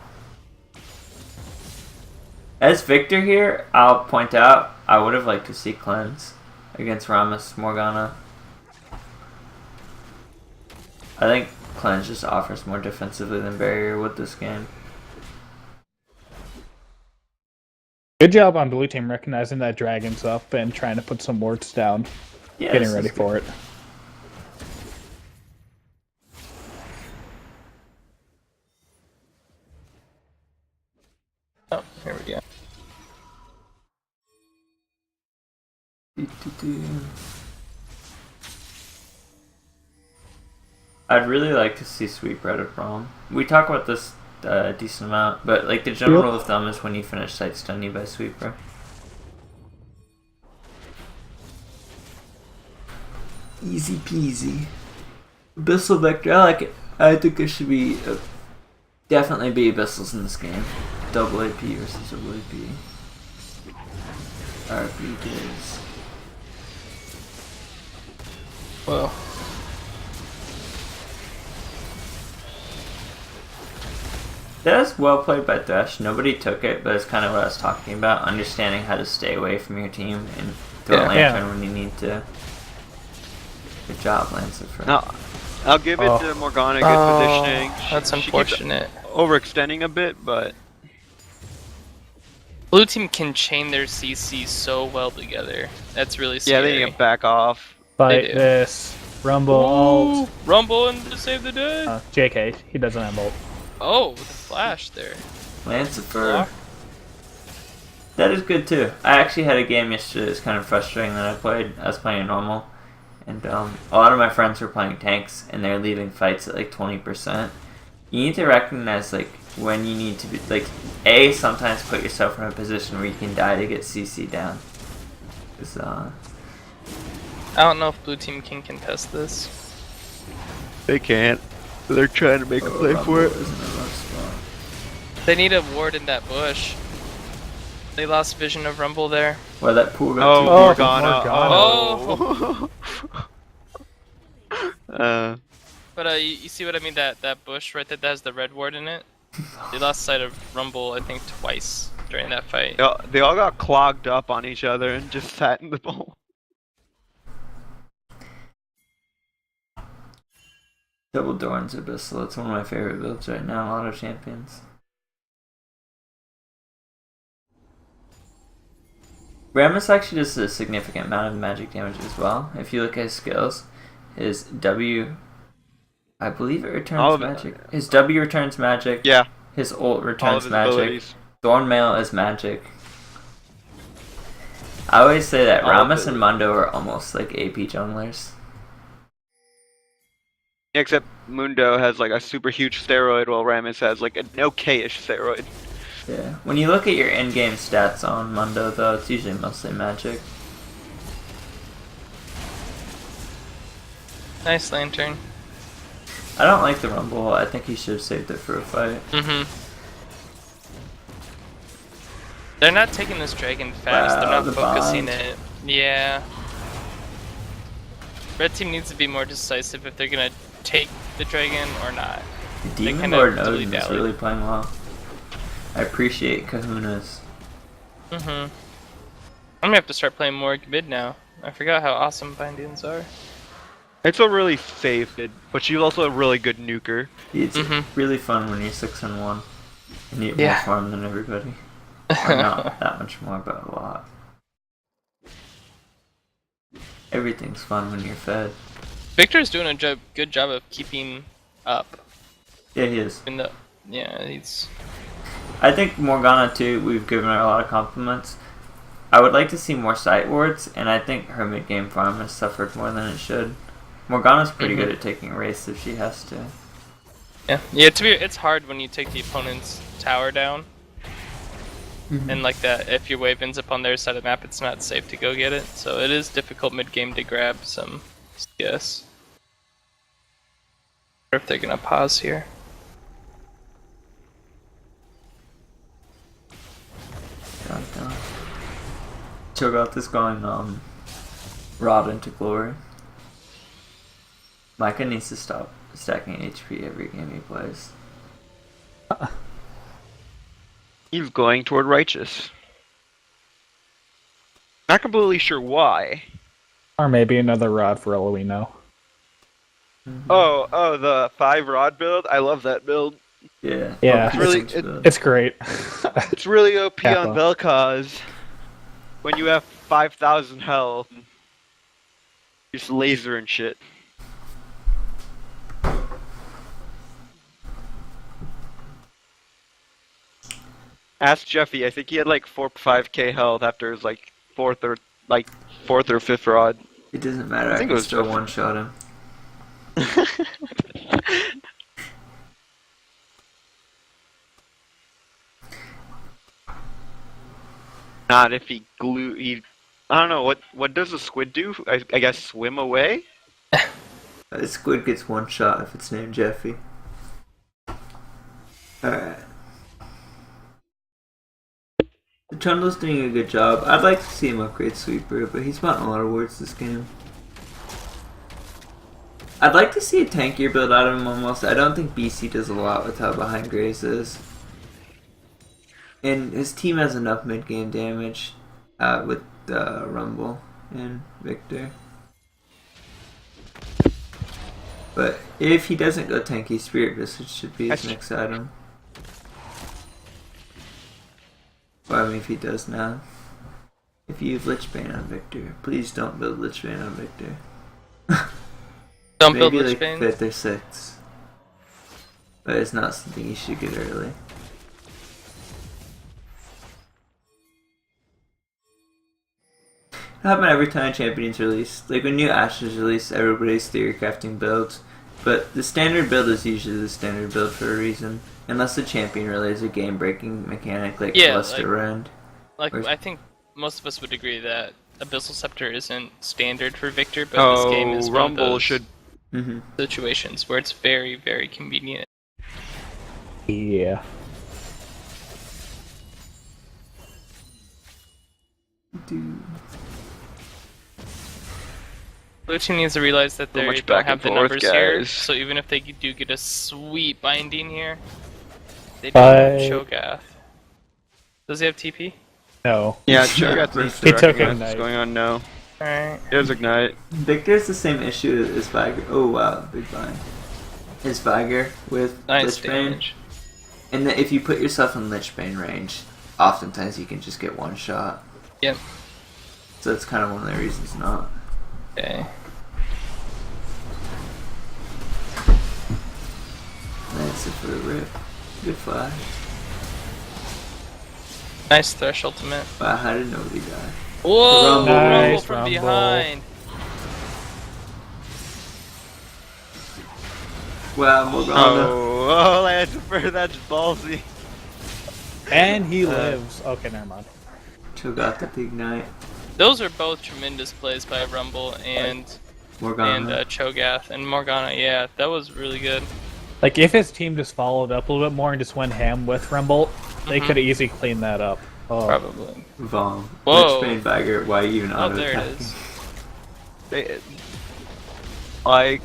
As Victor here, I'll point out, I would have liked to see Cleanse against Ramos Morgana. I think Cleanse just offers more defensively than Barrier would this game. Good job on blue team recognizing that dragon's up and trying to put some wards down. Yeah, Getting ready for it. Oh, here we go. I'd really like to see sweep red of Braum. We talk about this a decent amount, but like the general rule of thumb is when you finish sight stun, you buy sweeper. Easy peasy. Abyssal Vector, I like it. I think there should be definitely be Abyssals in this game. Double AP versus double AP. RP gives. Whoa. That's well played by Thresh. Nobody took it, but it's kind of what I was talking about. Understanding how to stay away from your team and throw a lantern when you need to. Good job, Lancer. No, I'll give it to Morgana. Good positioning. That's unfortunate. She keeps overextending a bit, but Blue team can chain their CC so well together. That's really scary. yeah, they need to back off. Fight this. Rumble ult. Rumble and to save the day. JK, he doesn't have ult. Oh, with the flash there. Lancer. That is good too. I actually had a game yesterday that's kind of frustrating that I played. I was playing normal. And a lot of my friends were playing tanks and they're leaving fights at like 20%. You need to recognize like when you need to be like sometimes put yourself in a position where you can die to get CC down. I don't know if blue team can contest this. They can't. They're trying to make a play for it. They need a ward in that bush. They lost vision of Rumble there. Well, that pool got Oh, Morgana. Oh. Oh. But you see what I mean? That bush right there that has the red ward in it. They lost sight of Rumble, I think, twice during that fight. They all got clogged up on each other and just sat in the bowl. Double Dorn's Abyssal. It's one of my favorite builds right now. Auto champions. Rammus actually does a significant amount of magic damage as well. If you look at his skills, his W, I believe it returns magic. His W returns magic. Yeah. His ult All of returns his magic. abilities. Thornmail is magic. I always say that All Rammus of it. and Mundo are almost like AP junglers. Yeah, except Mundo has like a super huge steroid, while Rammus has like an okay-ish steroid. Yeah. When you look at your in-game stats on Mundo, though, it's usually mostly magic. Nice Lantern. I don't like the Rumble. I think he should have saved it for a fight. They're not taking this dragon fast. Wow, They're not the focusing bond. it. Yeah. Red team needs to be more decisive if they're gonna take the dragon or not. The They Demon kinda Lord Odin is dilly-dally. really playing well. I appreciate Kahuna's. I'm gonna have to start playing more mid now. I forgot how awesome bindings are. It's a really safe bid, but she's also a really good nuker. It's really fun when you're 6-1 and you get Yeah. more farm than everybody. Or not that much more, but a lot. Everything's fun when you're fed. Victor's doing a good job of keeping up. Yeah, he is. In the he's I think Morgana too, we've given her a lot of compliments. I would like to see more sight wards, and I think her mid-game farm has suffered more than it should. Morgana's pretty good at taking wraiths if she has to. yeah. It's hard when you take the opponent's tower down, and like that. If your wave ends up on their side of the map, it's not safe to go get it. So it is difficult mid-game to grab some CS. Or if they're gonna pause here. God. Cho'Gath is going Rod into Glory. Micah needs to stop stacking HP every game he plays. He's going toward Righteous. Not completely sure why. Or maybe another rod for all we know. Oh, the 5 rod build? I love that build. Yeah. Yeah. It's really- Huge build. It's great. It's really OP Kappa. on Vel'Koz when you have 5,000 health. Just laser and shit. Ask Jeffy. I think he had like 4 5k health after his like fourth or fifth rod. It doesn't matter. I I think can it was still Jeff. one-shot him. Not if he glue. I don't know what does a squid do? I guess swim away. The squid gets one shot if it's named Jeffy. Alright. Trundle's doing a good job. I'd like to see him upgrade Sweeper, but he's gotten a lot of wards this game. I'd like to see a tankier build out of him almost. I don't think BC does a lot with how behind Grace is. And his team has enough mid-game damage with Rumble and Victor. But if he doesn't go tanky, Spirit Visage should be his next item. Well, I mean, if he does now. If you have Lichbane on Victor, please don't build Lichbane on Victor. Don't build Maybe like Lichbane. 5th or 6th. But it's not something you should get early. It happened every time a champion's released. Like when new Ashe is released, everybody's theory crafting builds. But the standard build is usually the standard build for a reason. Unless the champion really is a game breaking mechanic like Cluster Rend. Like I think most of us would agree that Abyssal Scepter isn't standard for Victor, but this game is one of Rumble those should. situations where it's very, very convenient. Yeah. Blue team needs to realize that they much don't back have and the forth, numbers here, guys. so even if they do get a sweet binding here, They do Bye. Cho'Gath. Does he have TP? No. Yeah, Cho'Gath needs He to took recognize Ignite. what's going on now. Alright. Here's Ignite. Victor's the same issue as Viger. Oh wow, big bind. Is Viger with Nice Lich Bane. damage. And if you put yourself in Lich Bane range, oftentimes you can just get one shot. Yep. So that's kind of one of the reasons not. Okay. That's it for the rip. Good flash. Nice Thresh ultimate. Wow, how did nobody die? Whoa! Rumble. Rumble Nice from rumble. behind. Wow, Morgana. Oh, Lancer, that's ballsy. And he lives. Okay, never mind. Cho'Gath with the Ignite. Those are both tremendous plays by Rumble and Morgana. Cho'Gath and Morgana. Yeah, that was really good. Like, if his team just followed up a little bit more and just went ham with Rumble, they could have easily cleaned that up. Oh. Probably. Vom. Whoa. Lich Bane Viger. Why even Oh, auto there it attacking? is. Like,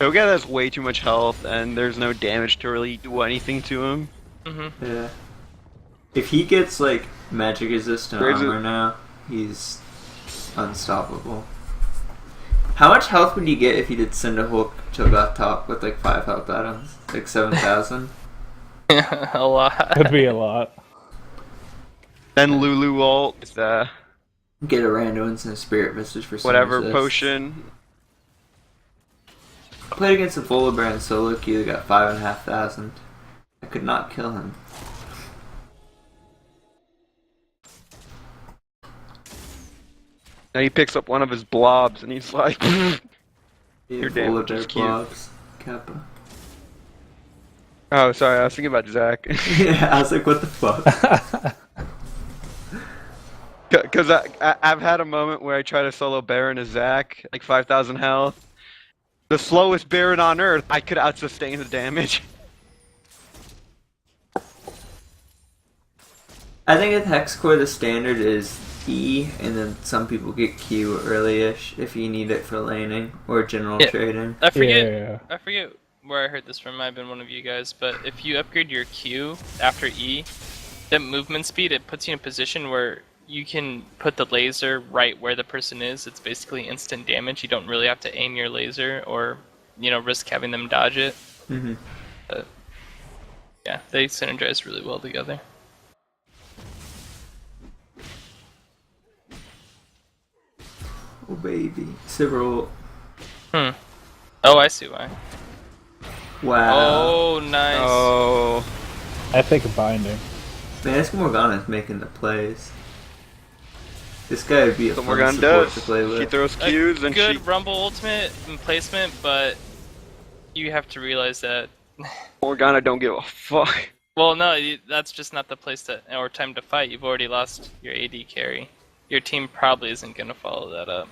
Cho'Gath has way too much health, and there's no damage to really do anything to him. Mm-hmm. Yeah. If he gets like magic resistant Where's it? armor now, he's unstoppable. How much health would you get if you did Cinderhulk Cho'Gath top with like 5 health items? Like 7,000? A lot. Could be a lot. Then Lulu ult, Get a random instant spirit message for some whatever resist. potion. I played against a Volibear and solo queue that got 5,500. I could not kill him. Now he picks up one of his blobs, and he's like, Yeah, Your damage is Volibear cute. blobs. Kappa. oh, sorry, I was thinking about Zach. Yeah, I was like, what the fuck? Because I've had a moment where I try to solo Baron as Zach, like 5,000 health. The slowest Baron on Earth, I could out-sustain the damage. I think with Hexcore the standard is E, and then some people get Q early-ish if you need it for laning or general Yeah. trading. I forget. Yeah. I forget where I heard this from. Might have been one of you guys, but if you upgrade your Q after E, the movement speed, it puts you in a position where you can put the laser right where the person is. It's basically instant damage. You don't really have to aim your laser or, risk having them dodge it. Mm-hmm. But yeah, they synergize really well together. Oh baby. Several. Oh, I see why. Wow. Oh, nice. Oh, I think binding. Man, this Morgana's making the plays. This guy would be a what fun Morgana support does. to play with. She throws A Qs and good she Rumble ultimate and placement, but you have to realize that. Morgana don't give a fuck. Well, no, that's just not the place or time to fight. You've already lost your AD carry. Your team probably isn't going to follow that up.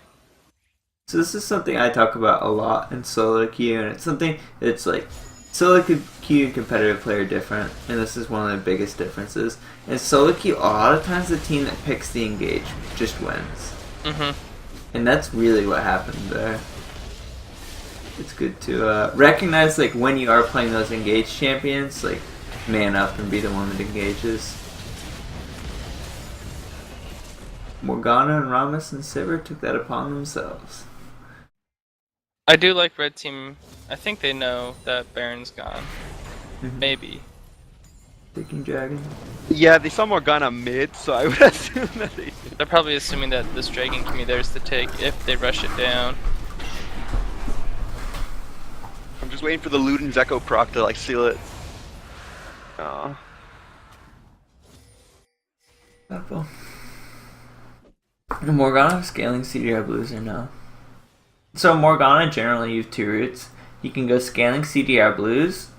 So this is something I talk about a lot in solo queue, and it's something that's like solo queue and competitive play are different, and this is one of the biggest differences. In solo queue, a lot of times the team that picks the engage just wins, and that's really what happened there. It's good to recognize like when you are playing those engaged champions, like man up and be the one that engages. Morgana and Rammus and Sivir took that upon themselves. I do like Red Team. I think they know that Baron's gone. Maybe. Taking Dragon. Yeah, they saw Morgana mid, so I would assume that they did. They're probably assuming that this dragon can be theirs to take if they rush it down. I'm just waiting for the Luden's Echo proc to like seal it. Aw. Apple. Morgana scaling CDR blues or no? So Morgana generally use 2 routes. You can go scaling CDR blues,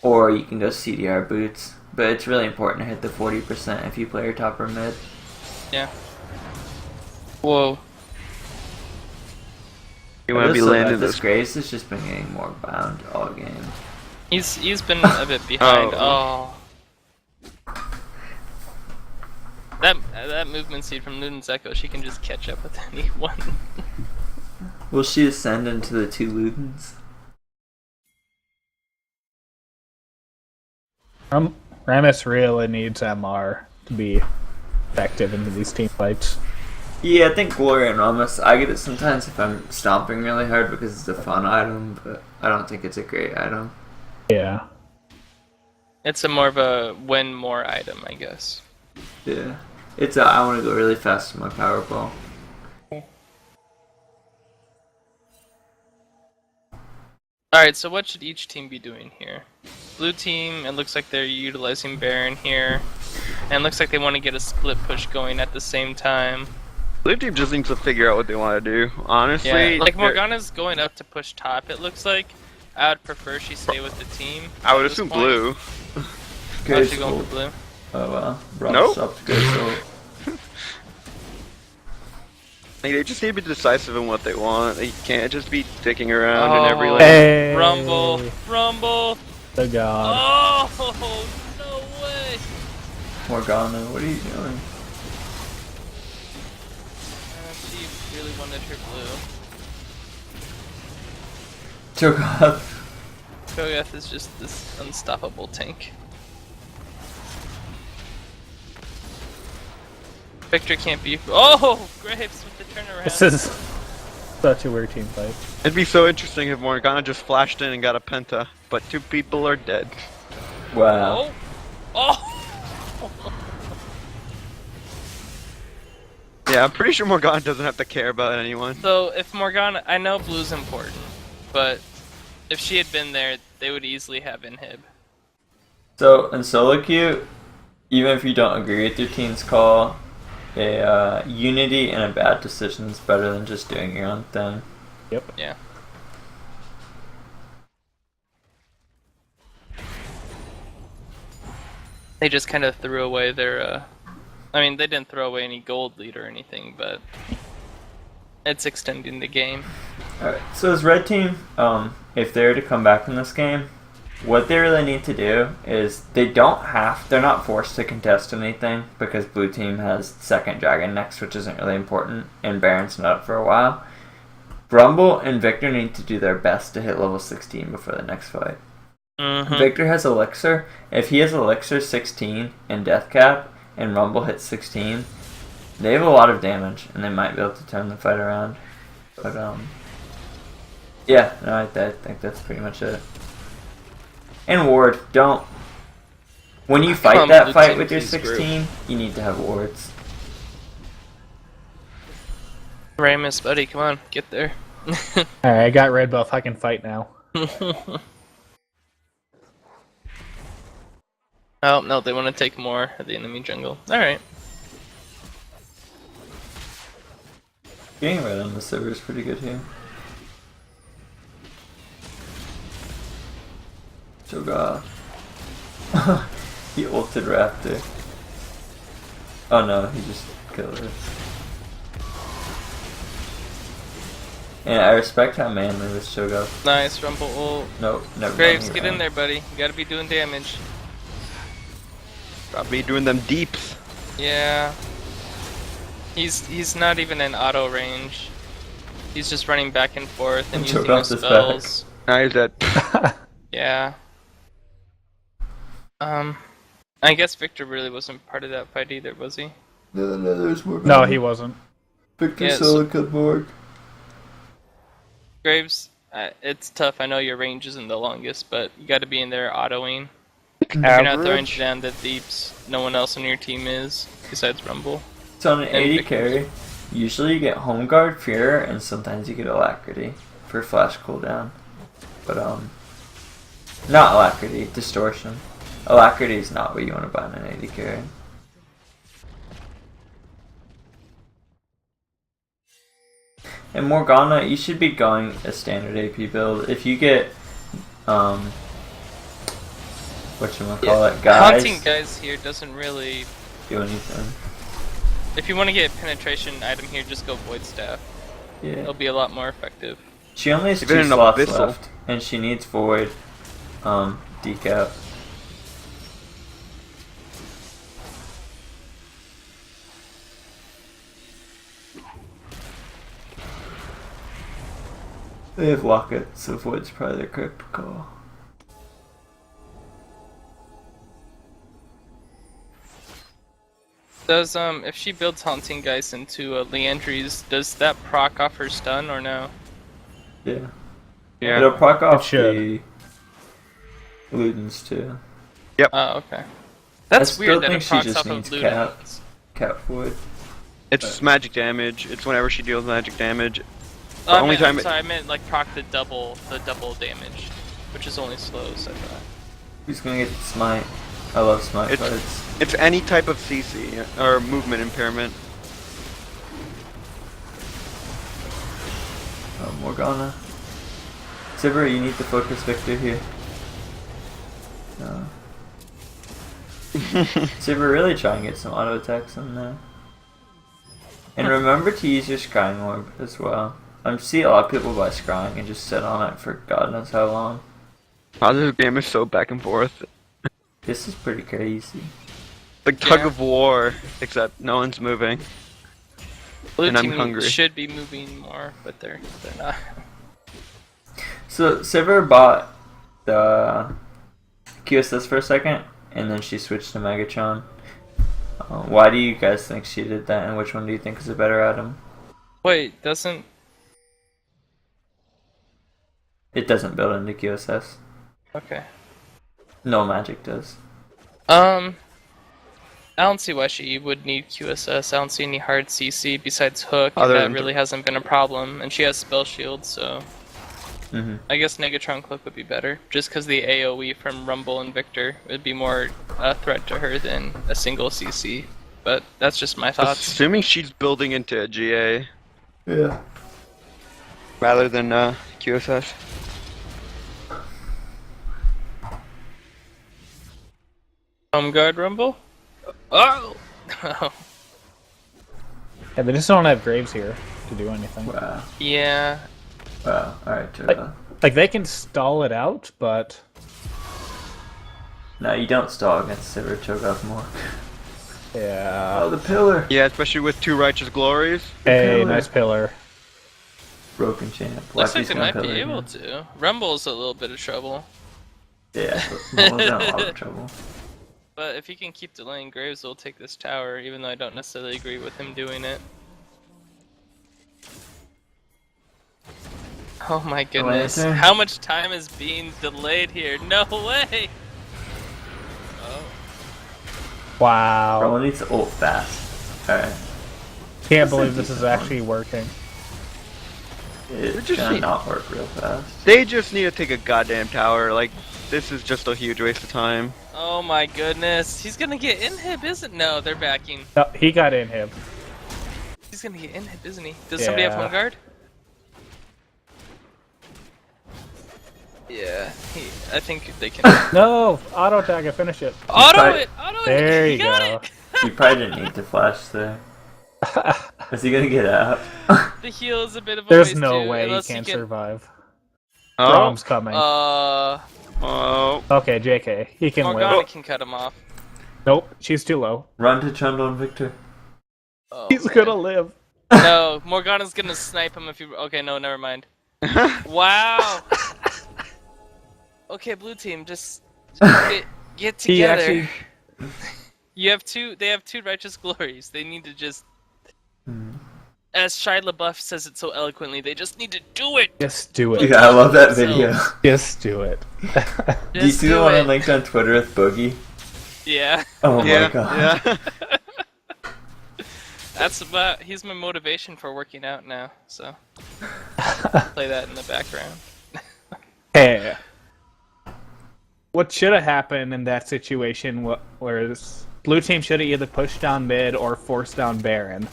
or you can go CDR boots. But it's really important to hit the 40% if you play your top or mid. Yeah. Whoa. You want to be landing this this. Graves has just been getting more bound all game. He's been a bit behind. Oh. That movement speed from Luden's Echo, she can just catch up with anyone. Will she ascend into the 2 Ludens? Rammus really needs MR to be effective in these team fights. Yeah, I think Glory and Ramos, I get it sometimes if I'm stomping really hard because it's a fun item, but I don't think it's a great item. Yeah. It's a more of a win more item, I guess. Yeah. It's a, I want to go really fast with my power ball. Alright, so what should each team be doing here? Blue team, it looks like they're utilizing Baron here. And it looks like they want to get a split push going at the same time. Blue team just needs to figure out what they want to do. Honestly, Yeah, like Morgana's going up to push top, it looks like. I would prefer she stay with the team. I would at this assume point. blue. Oh, she's going for blue. Oh well. Nope. Ramos up to good soul. Like, they just need to be decisive in what they want. They can't just be dicking around in every Oh. lane. Hey! Rumble! The god. Oh, no way! Morgana, what are you doing? She really wanted her blue. Cho'Gath. Kogath is just this unstoppable tank. Victor can't be. Oh! Graves with the turnaround. This is such a weird team fight. It'd be so interesting if Morgana just flashed in and got a penta, but 2 people are dead. Wow. Oh! Yeah, I'm pretty sure Morgana doesn't have to care about anyone. So if Morgana, I know blue's important, but if she had been there, they would easily have inhib. So in solo queue, even if you don't agree with your team's call, a unity and a bad decision is better than just doing your own thing. Yep. Yeah. They just kind of threw away their. I mean, they didn't throw away any gold lead or anything, but it's extending the game. Alright, so as red team, if they're to come back in this game, what they really need to do is they're not forced to contest anything because blue team has second dragon next, which isn't really important, and Baron's not up for a while. Rumble and Victor need to do their best to hit level 16 before the next fight. Mm-hmm. Victor has Elixir. If he has Elixir 16 and Death Cap, and Rumble hits 16, they have a lot of damage, and they might be able to turn the fight around. But, yeah, no, I think that's pretty much it. And Ward, don't... When you fight that fight with your 16, you need to have wards. Ramus, buddy, come on, get there. Alright, I got red buff. I can fight now. Oh, no, they want to take more of the enemy jungle. Alright. Getting red on the server is pretty good here. Cho'Gath. He ulted Raptor. Oh no, he just killed her. And I respect how manly this Cho'Gath. Nice, Rumble ult. Nope, never Graves, mind, get in there, buddy. You gotta be doing damage. Probably doing them deeps. Yeah. He's not even in auto range. He's just running back and forth and And using Cho'Gath his is spells. Now he's dead. Yeah. I guess Victor really wasn't part of that fight either, was he? No, there's more. No, he wasn't. Victor Yeah, solo killed Morg. Graves, it's tough. I know your range isn't the longest, but you gotta be in there autoing. If you're not throwing Average. down the deeps, no one else on your team is, besides Rumble. So on an And 80 Victor- carry, usually you get Home Guard, Fear, and sometimes you get Alacrity for flash cooldown. But not Alacrity, Distortion. Alacrity is not what you want to buy on an 80 carry. And Morgana, you should be going a standard AP build. If you get whatchamacallit, guys, Haunting guys here doesn't really. do anything. If you want to get a penetration item here, just go Void Staff. Yeah. It'll be a lot more effective. She only has Even 2 an slots abyssal. left, and she needs Void, decap. They have Locket, so Void's probably their correct call. Does if she builds Haunting Geist into Leandry's, does that proc off her stun or no? Yeah. Yeah. It'll proc off should. the Ludens too. Oh, okay. That's I still weird that think it she procs just off of needs Ludens. Cap Void. It's magic damage. It's whenever she deals magic damage. Oh, only time it- I meant like proc the double damage, which is only slows. I thought. Who's gonna get Smite? I love Smite It's- fights. It's any type of CC or movement impairment. Oh, Morgana. Sivir, you need to focus Victor here. No. Sivir, really try and get some auto attacks on there. And remember to use your Scrying Orb as well. I see a lot of people buy Scrying and just sit on it for God knows how long. Wow, this game is so back and forth. This is pretty crazy. Like tug Yeah. of war, except no one's moving. Blue And I'm team hungry. should be moving more, but they're not. So Sivir bought the QSS for a second, and then she switched to Megatron. Why do you guys think she did that, and which one do you think is a better item? Wait, doesn't? It doesn't build into QSS. Okay. No magic does. I don't see why she would need QSS. I don't see any hard CC besides Hook. Other That than really hasn't been a problem, and she has Spell Shield, so Mm-hmm. I guess Negatron Cloak would be better. Just because the AoE from Rumble and Victor would be more a threat to her than a single CC. But that's just my thoughts. Assuming she's building into a GA Yeah. rather than QSS. Home guard Rumble? Oh! Yeah, they just don't have Graves here to do anything. Wow. Yeah. Wow. Alright, Like they can stall it out, but No, you don't stall against Sivir Cho'Gath more. yeah. Oh, the pillar! Yeah, especially with two righteous glories. Hey, pillar. nice pillar. Broken champ. Looks Watch like these they gun might be pillar able again. to. Rumble's a little bit of trouble. Yeah, Rumble's in a lot of trouble. But if he can keep delaying Graves, we'll take this tower, even though I don't necessarily agree with him doing it. Oh my goodness. Lantern. How much time is being delayed here? No way! Oh. Wow. Rumble needs to ult fast. Alright. Can't believe this is actually working. It's just gonna need- not work real fast. They just need to take a goddamn tower. Like, this is just a huge waste of time. Oh my goodness. He's gonna get inhib, isn't? No, they're backing. No, he got in him. He's gonna get inhib, isn't he? Does somebody have Yeah. home guard? Yeah, I think they can. No! Auto attack and finish it. Auto Right. it! Auto There it! you He got go. it! You probably didn't need to flash there. Is he gonna get out? The heal is a bit of a There's waste no too, way he unless can't can... survive. Oh, Brom's coming. oh. Okay, JK. He can Morgana win. can cut him off. Nope, she's too low. Run to Trundle and Victor. Oh, He's man. gonna live. No, Morgana's gonna snipe him if you. Okay, no, never mind. Wow. Okay, blue team, just get He together. actually. You have two. They have two righteous glories. They need to just. As Shia LaBeouf says it so eloquently, they just need to do it. Just do it. Yeah, I love that video. Just do it. Do you Just see the do one I it. linked on Twitter with Boogie? Yeah, Oh Yeah, my god. yeah. that's about. He's my motivation for working out now. So play that in the background. Hey. What should have happened in that situation where this blue team should have either pushed down mid or forced down Baron?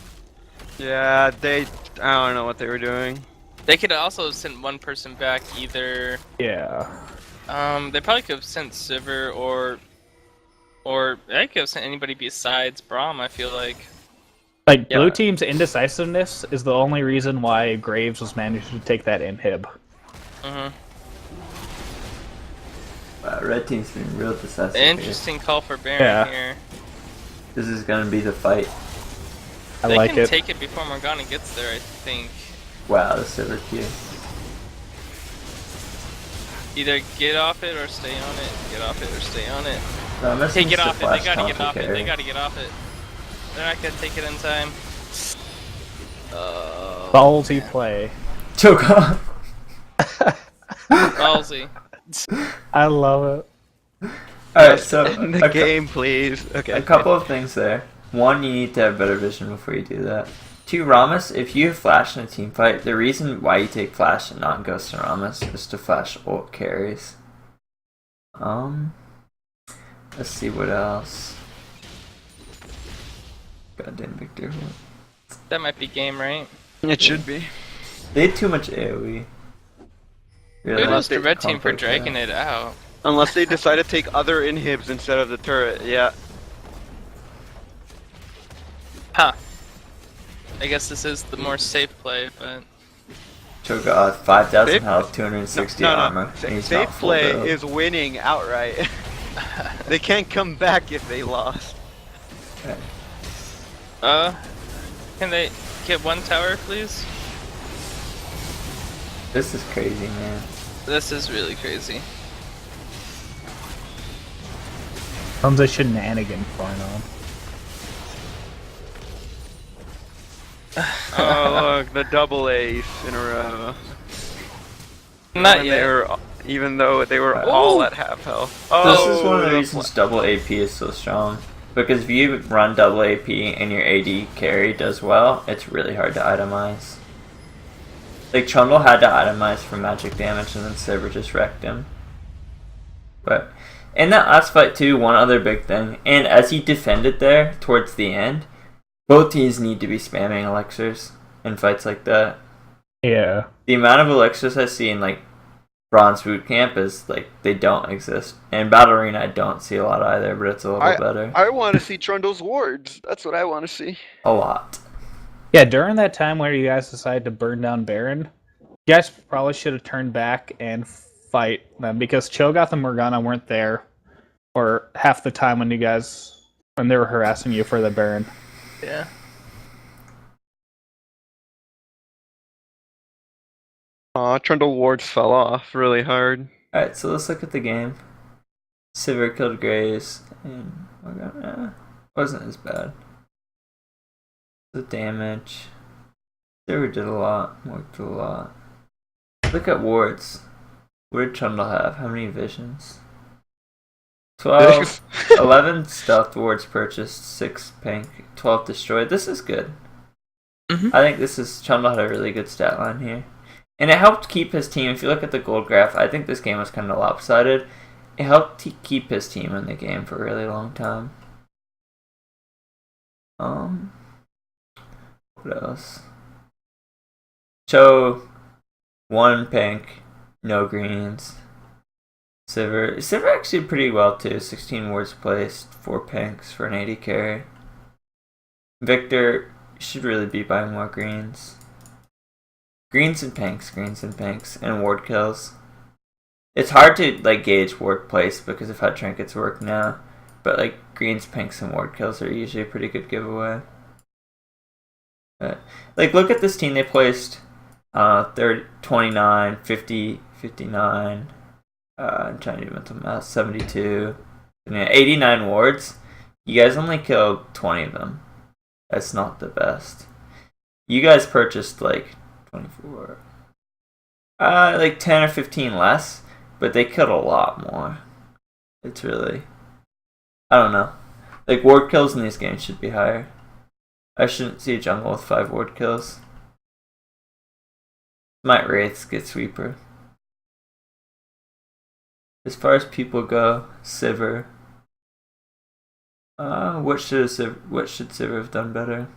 Yeah, I don't know what they were doing. They could also have sent one person back either. Yeah. They probably could have sent Sivir or they could have sent anybody besides Braum. I feel like. Like, blue Yeah. team's indecisiveness is the only reason why Graves was managed to take that inhib. Mhm. Wow, red team's been real decisive here. Interesting call for Baron Yeah. here. This is gonna be the fight. I They like can it. take it before Morgana gets there, I think. Wow, the Sivir Q. Either get off it or stay on it. Get off it or stay on it. No, I'm Hey, missing get the off it. They flash gotta get off it. complicator. They gotta get off it. They're not gonna take it in time. Ballsy play. Choke off. Ballsy. I love it. Alright, so in the game, please. Okay. a couple of things there. One, you need to have better vision before you do that. Two, Ramos, if you have Flash in a team fight, the reason why you take Flash and not Ghost and Ramos is to Flash ult carries. Let's see what else. Goddamn Victor. That might be game, right? It should be. They had too much AoE. Really? Kudos to they red team for comfort dragging that. it out. Unless they decide to take other inhibs instead of the turret. Yeah. Huh. I guess this is the more safe play, but Cho'Gath, 5,000 Safe- health, 260 No. armor. and he's Safe not full play build. is winning outright. They can't come back if they lost. can they get one tower, please? This is crazy, man. This is really crazy. Comes a shenanigan going on. Oh look, the double ace in a row. Not When yet. they were, even though they were Ooh. all at half health. This Oh, is one of the the reasons double AP is so strong. Because if you run double AP and your AD carry does well, it's really hard to itemize. Like Trundle had to itemize for magic damage and then Saber just wrecked him. But in that last fight too, one other big thing, and as he defended there towards the end, both teams need to be spamming elixirs in fights like that. Yeah. The amount of elixirs I see in like Bronze Bootcamp is like they don't exist. And Battle Arena I don't see a lot either, but it's a little better. I want to see Trundle's wards. That's what I want to see. A lot. Yeah, during that time where you guys decided to burn down Baron, you guys probably should have turned back and fight them because Cho'Gath and Morgana weren't there or half the time when they were harassing you for the Baron. Yeah. Aw, Trundle wards fell off really hard. Alright, so let's look at the game. Sivir killed Graves, and Morgana wasn't as bad. The damage. Sivir did a lot, worked a lot. Look at wards. What did Trundle have? How many visions? 12, 11 stealth wards purchased, 6 pink, 12 destroyed. This is good. Mhm. I think Trundle had a really good stat line here. And it helped keep his team. If you look at the gold graph, I think this game was kind of lopsided. It helped keep his team in the game for a really long time. What else? Cho, 1 pink, no greens. Sivir actually did pretty well too. 16 wards placed, 4 pinks for an 80 carry. Victor should really be buying more greens. Greens and pinks, and ward kills. It's hard to like gauge ward place because of how trinkets work now, but like greens, pinks, and ward kills are usually a pretty good giveaway. Like look at this team they placed 30, 29, 50, 59. I'm trying to do mental math. 72, and 89 wards. You guys only killed 20 of them. That's not the best. You guys purchased like 24. Like 10 or 15 less, but they killed a lot more. It's really, I don't know. Like ward kills in these games should be higher. I shouldn't see a jungle with 5 ward kills. Might Wraiths get sweeper. As far as people go, Sivir. What should Sivir have done better?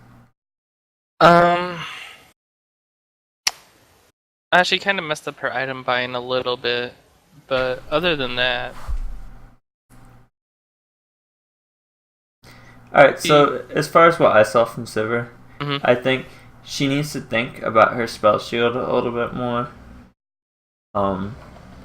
She kind of messed up her item buying a little bit, but other than that, Alright, so as far as what I saw from Sivir, Mhm. I think she needs to think about her spell shield a little bit more.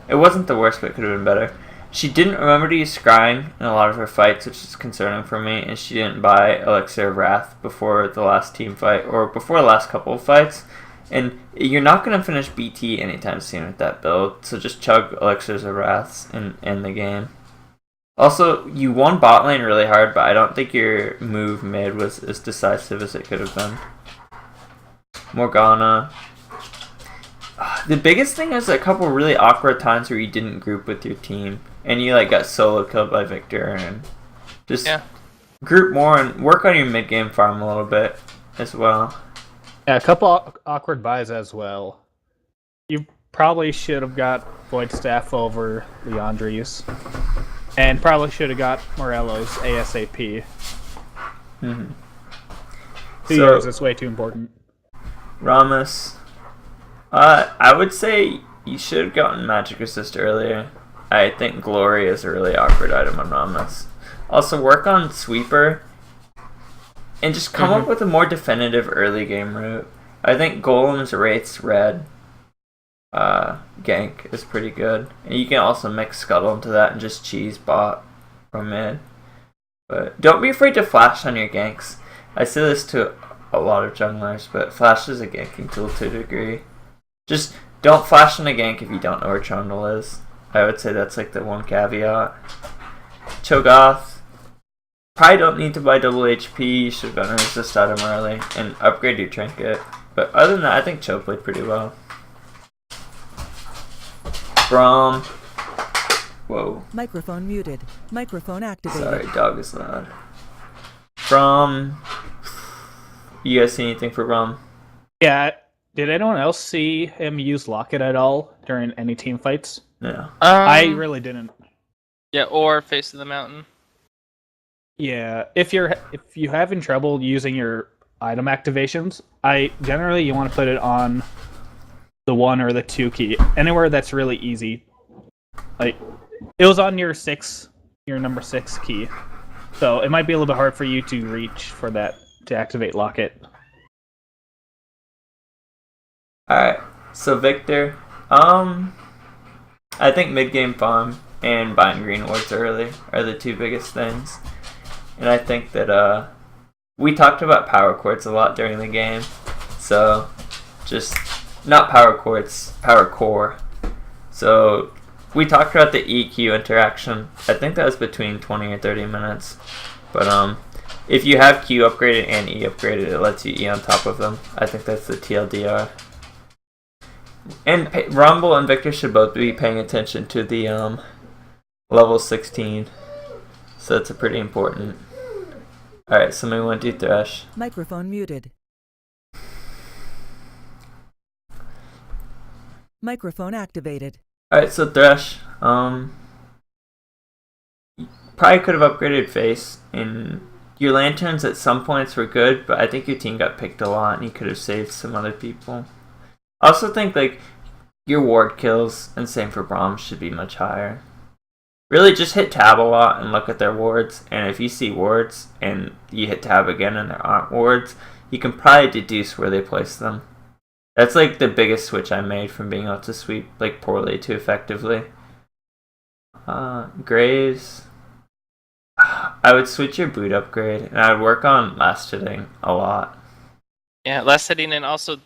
It wasn't the worst, but it could have been better. She didn't remember to use scrying in a lot of her fights, which is concerning for me, and she didn't buy Elixir of Wrath before the last team fight, or before the last couple of fights. And you're not going to finish BT anytime soon with that build, so just chug Elixirs of Wraths and end the game. Also, you won bot lane really hard, but I don't think your move mid was as decisive as it could have been. Morgana. The biggest thing is a couple really awkward times where you didn't group with your team, and you like got solo killed by Victor, and just group more and work on your mid game farm a little bit as well. Yeah, a couple awkward buys as well. You probably should have got Void Staff over Leandri's, and probably should have got Morello's ASAP. Mm-hmm. 2 years is way too important. Ramos. I would say you should have gotten Magic Resist earlier. I think Glory is a really awkward item on Ramos. Also, work on Sweeper and just come up with a more definitive early game route. I think Golem's Wraith's Red gank is pretty good. And you can also mix Scuttle into that and just cheese bot from mid. But don't be afraid to flash on your ganks. I say this to a lot of junglers, but flash is a ganking tool to a degree. Just don't flash on a gank if you don't know where Trundle is. I would say that's like the one caveat. Cho'Gath. Probably don't need to buy double HP. You should have gotten a resist item early and upgrade your trinket. But other than that, I think Cho played pretty well. Braum. Whoa. Microphone muted. Microphone activated. Sorry, dog is loud. Braum. You guys see anything for Braum? Yeah. Did anyone else see him use Locket at all during any team fights? No. I really didn't. Yeah, or Face of the Mountain. Yeah, if you having trouble using your item activations, you want to put it on the 1 or the 2 key, anywhere that's really easy. Like it was on your number 6 key, so it might be a little bit hard for you to reach for that to activate Locket. Alright, so Victor, I think mid-game farm and buying green wards early are the two biggest things. And I think that we talked about power quartz a lot during the game. So just not power quartz, power core. So we talked about the EQ interaction. I think that was between 20 or 30 minutes. But if you have Q upgraded and E upgraded, it lets you E on top of them. I think that's the TLDR. And Rumble and Victor should both be paying attention to the level 16. So that's a pretty important. Alright, somebody want to do Thresh. Microphone muted. Microphone activated. Alright, so Thresh. Probably could have upgraded face. And your lanterns at some points were good, but I think your team got picked a lot and you could have saved some other people. I also think like your ward kills, and same for Braum, should be much higher. Really just hit tab a lot and look at their wards, and if you see wards and you hit tab again and there aren't wards, you can probably deduce where they place them. That's like the biggest switch I made from being able to sweep like poorly to effectively. Graves. I would switch your boot upgrade and I would work on last hitting a lot. Yeah, last hitting, and also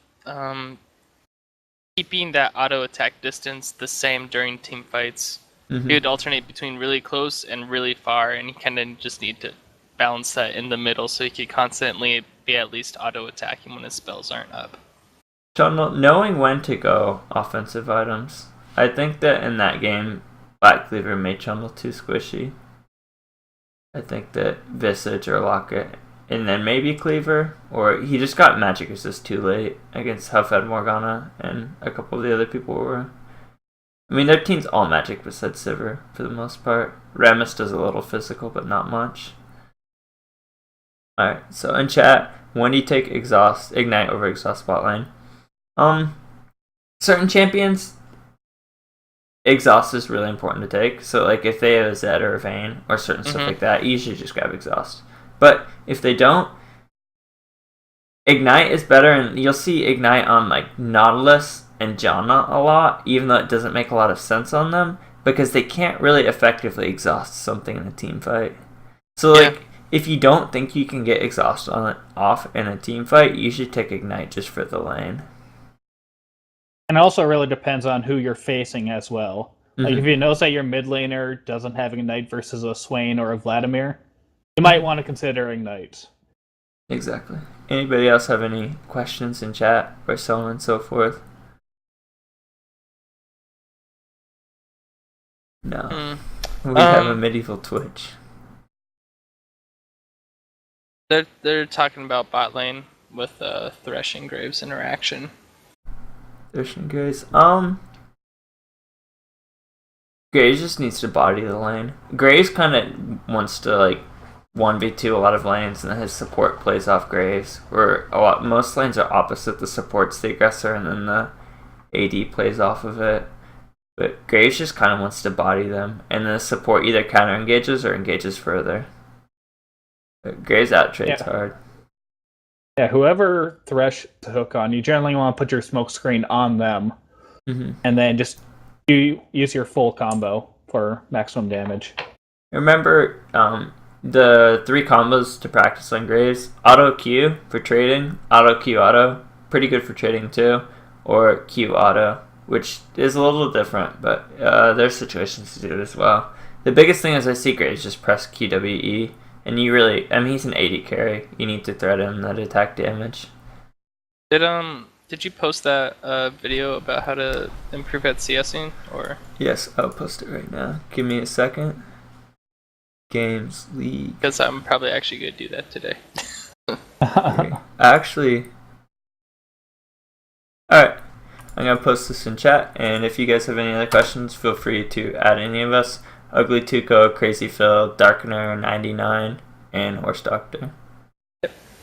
keeping that auto attack distance the same during team fights. Mm-hmm. He would alternate between really close and really far, and you kind of just need to balance that in the middle so he could constantly be at least auto attacking when his spells aren't up. Knowing when to go offensive items. I think that in that game, Black Cleaver made Chundle too squishy. I think that Visage or Locket, and then maybe Cleaver, or he just got Magic Resist too late against Huffed Morgana, and a couple of the other people were. I mean, their team's all magic besides Sivir, for the most part. Rammus does a little physical, but not much. Alright, so in chat, when do you take Ignite over Exhaust bot lane? Certain champions, Exhaust is really important to take. So, like, if they have a Zed or a Vayne, or certain stuff like that, you usually just grab Exhaust. But if they don't, Ignite is better, and you'll see Ignite on, like, Nautilus and Janna a lot, even though it doesn't make a lot of sense on them, because they can't really effectively exhaust something in a team fight. So, like, if you don't think you can get exhaust on it off in a team fight, you should take Ignite just for the lane. And it also really depends on who you're facing as well. Like, Mhm. if you notice that your mid laner doesn't have Ignite versus a Swain or a Vladimir, you might want to consider Ignite. Exactly. Anybody else have any questions in chat or so on and so forth? No. We have a medieval Twitch. They're talking about bot lane with Thresh and Graves interaction. Threshing Graves. Graves just needs to body the lane. Graves kind of wants to like 1v2 a lot of lanes, and then his support plays off Graves. Where most lanes are opposite. The support's the aggressor, and then the AD plays off of it. But Graves just kind of wants to body them, and the support either counter engages or engages further. But Graves out trades hard. Yeah, whoever Thresh to hook on, you generally want to put your smoke screen on them, and then just you use your full combo for maximum damage. Remember the 3 combos to practice on Graves: auto Q for trading, auto Q auto, pretty good for trading too, or Q auto, which is a little different, but there's situations to do it as well. The biggest thing as I see Graves just press QWE, and you really, he's an 80 carry. You need to thread him that attack damage. Did you post that video about how to improve at CSing, or? Yes, I'll post it right now. Give me a second. Games League. Because I'm probably actually going to do that today. Actually, alright. I'm going to post this in chat, and if you guys have any other questions, feel free to add any of us. Uglytuco, CrazyPhil, Darkener99, and Horse Doctor.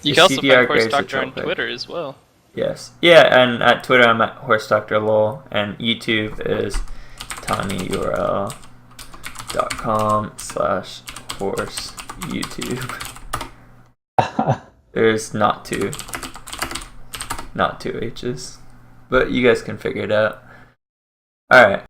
You can also find Horse Doctor on Twitter as well. Yes. Yeah, and at Twitter I'm at Horse Doctor Lol, and YouTube is tinyurl.com/horse YouTube. There's not two H's, but you guys can figure it out. Alright.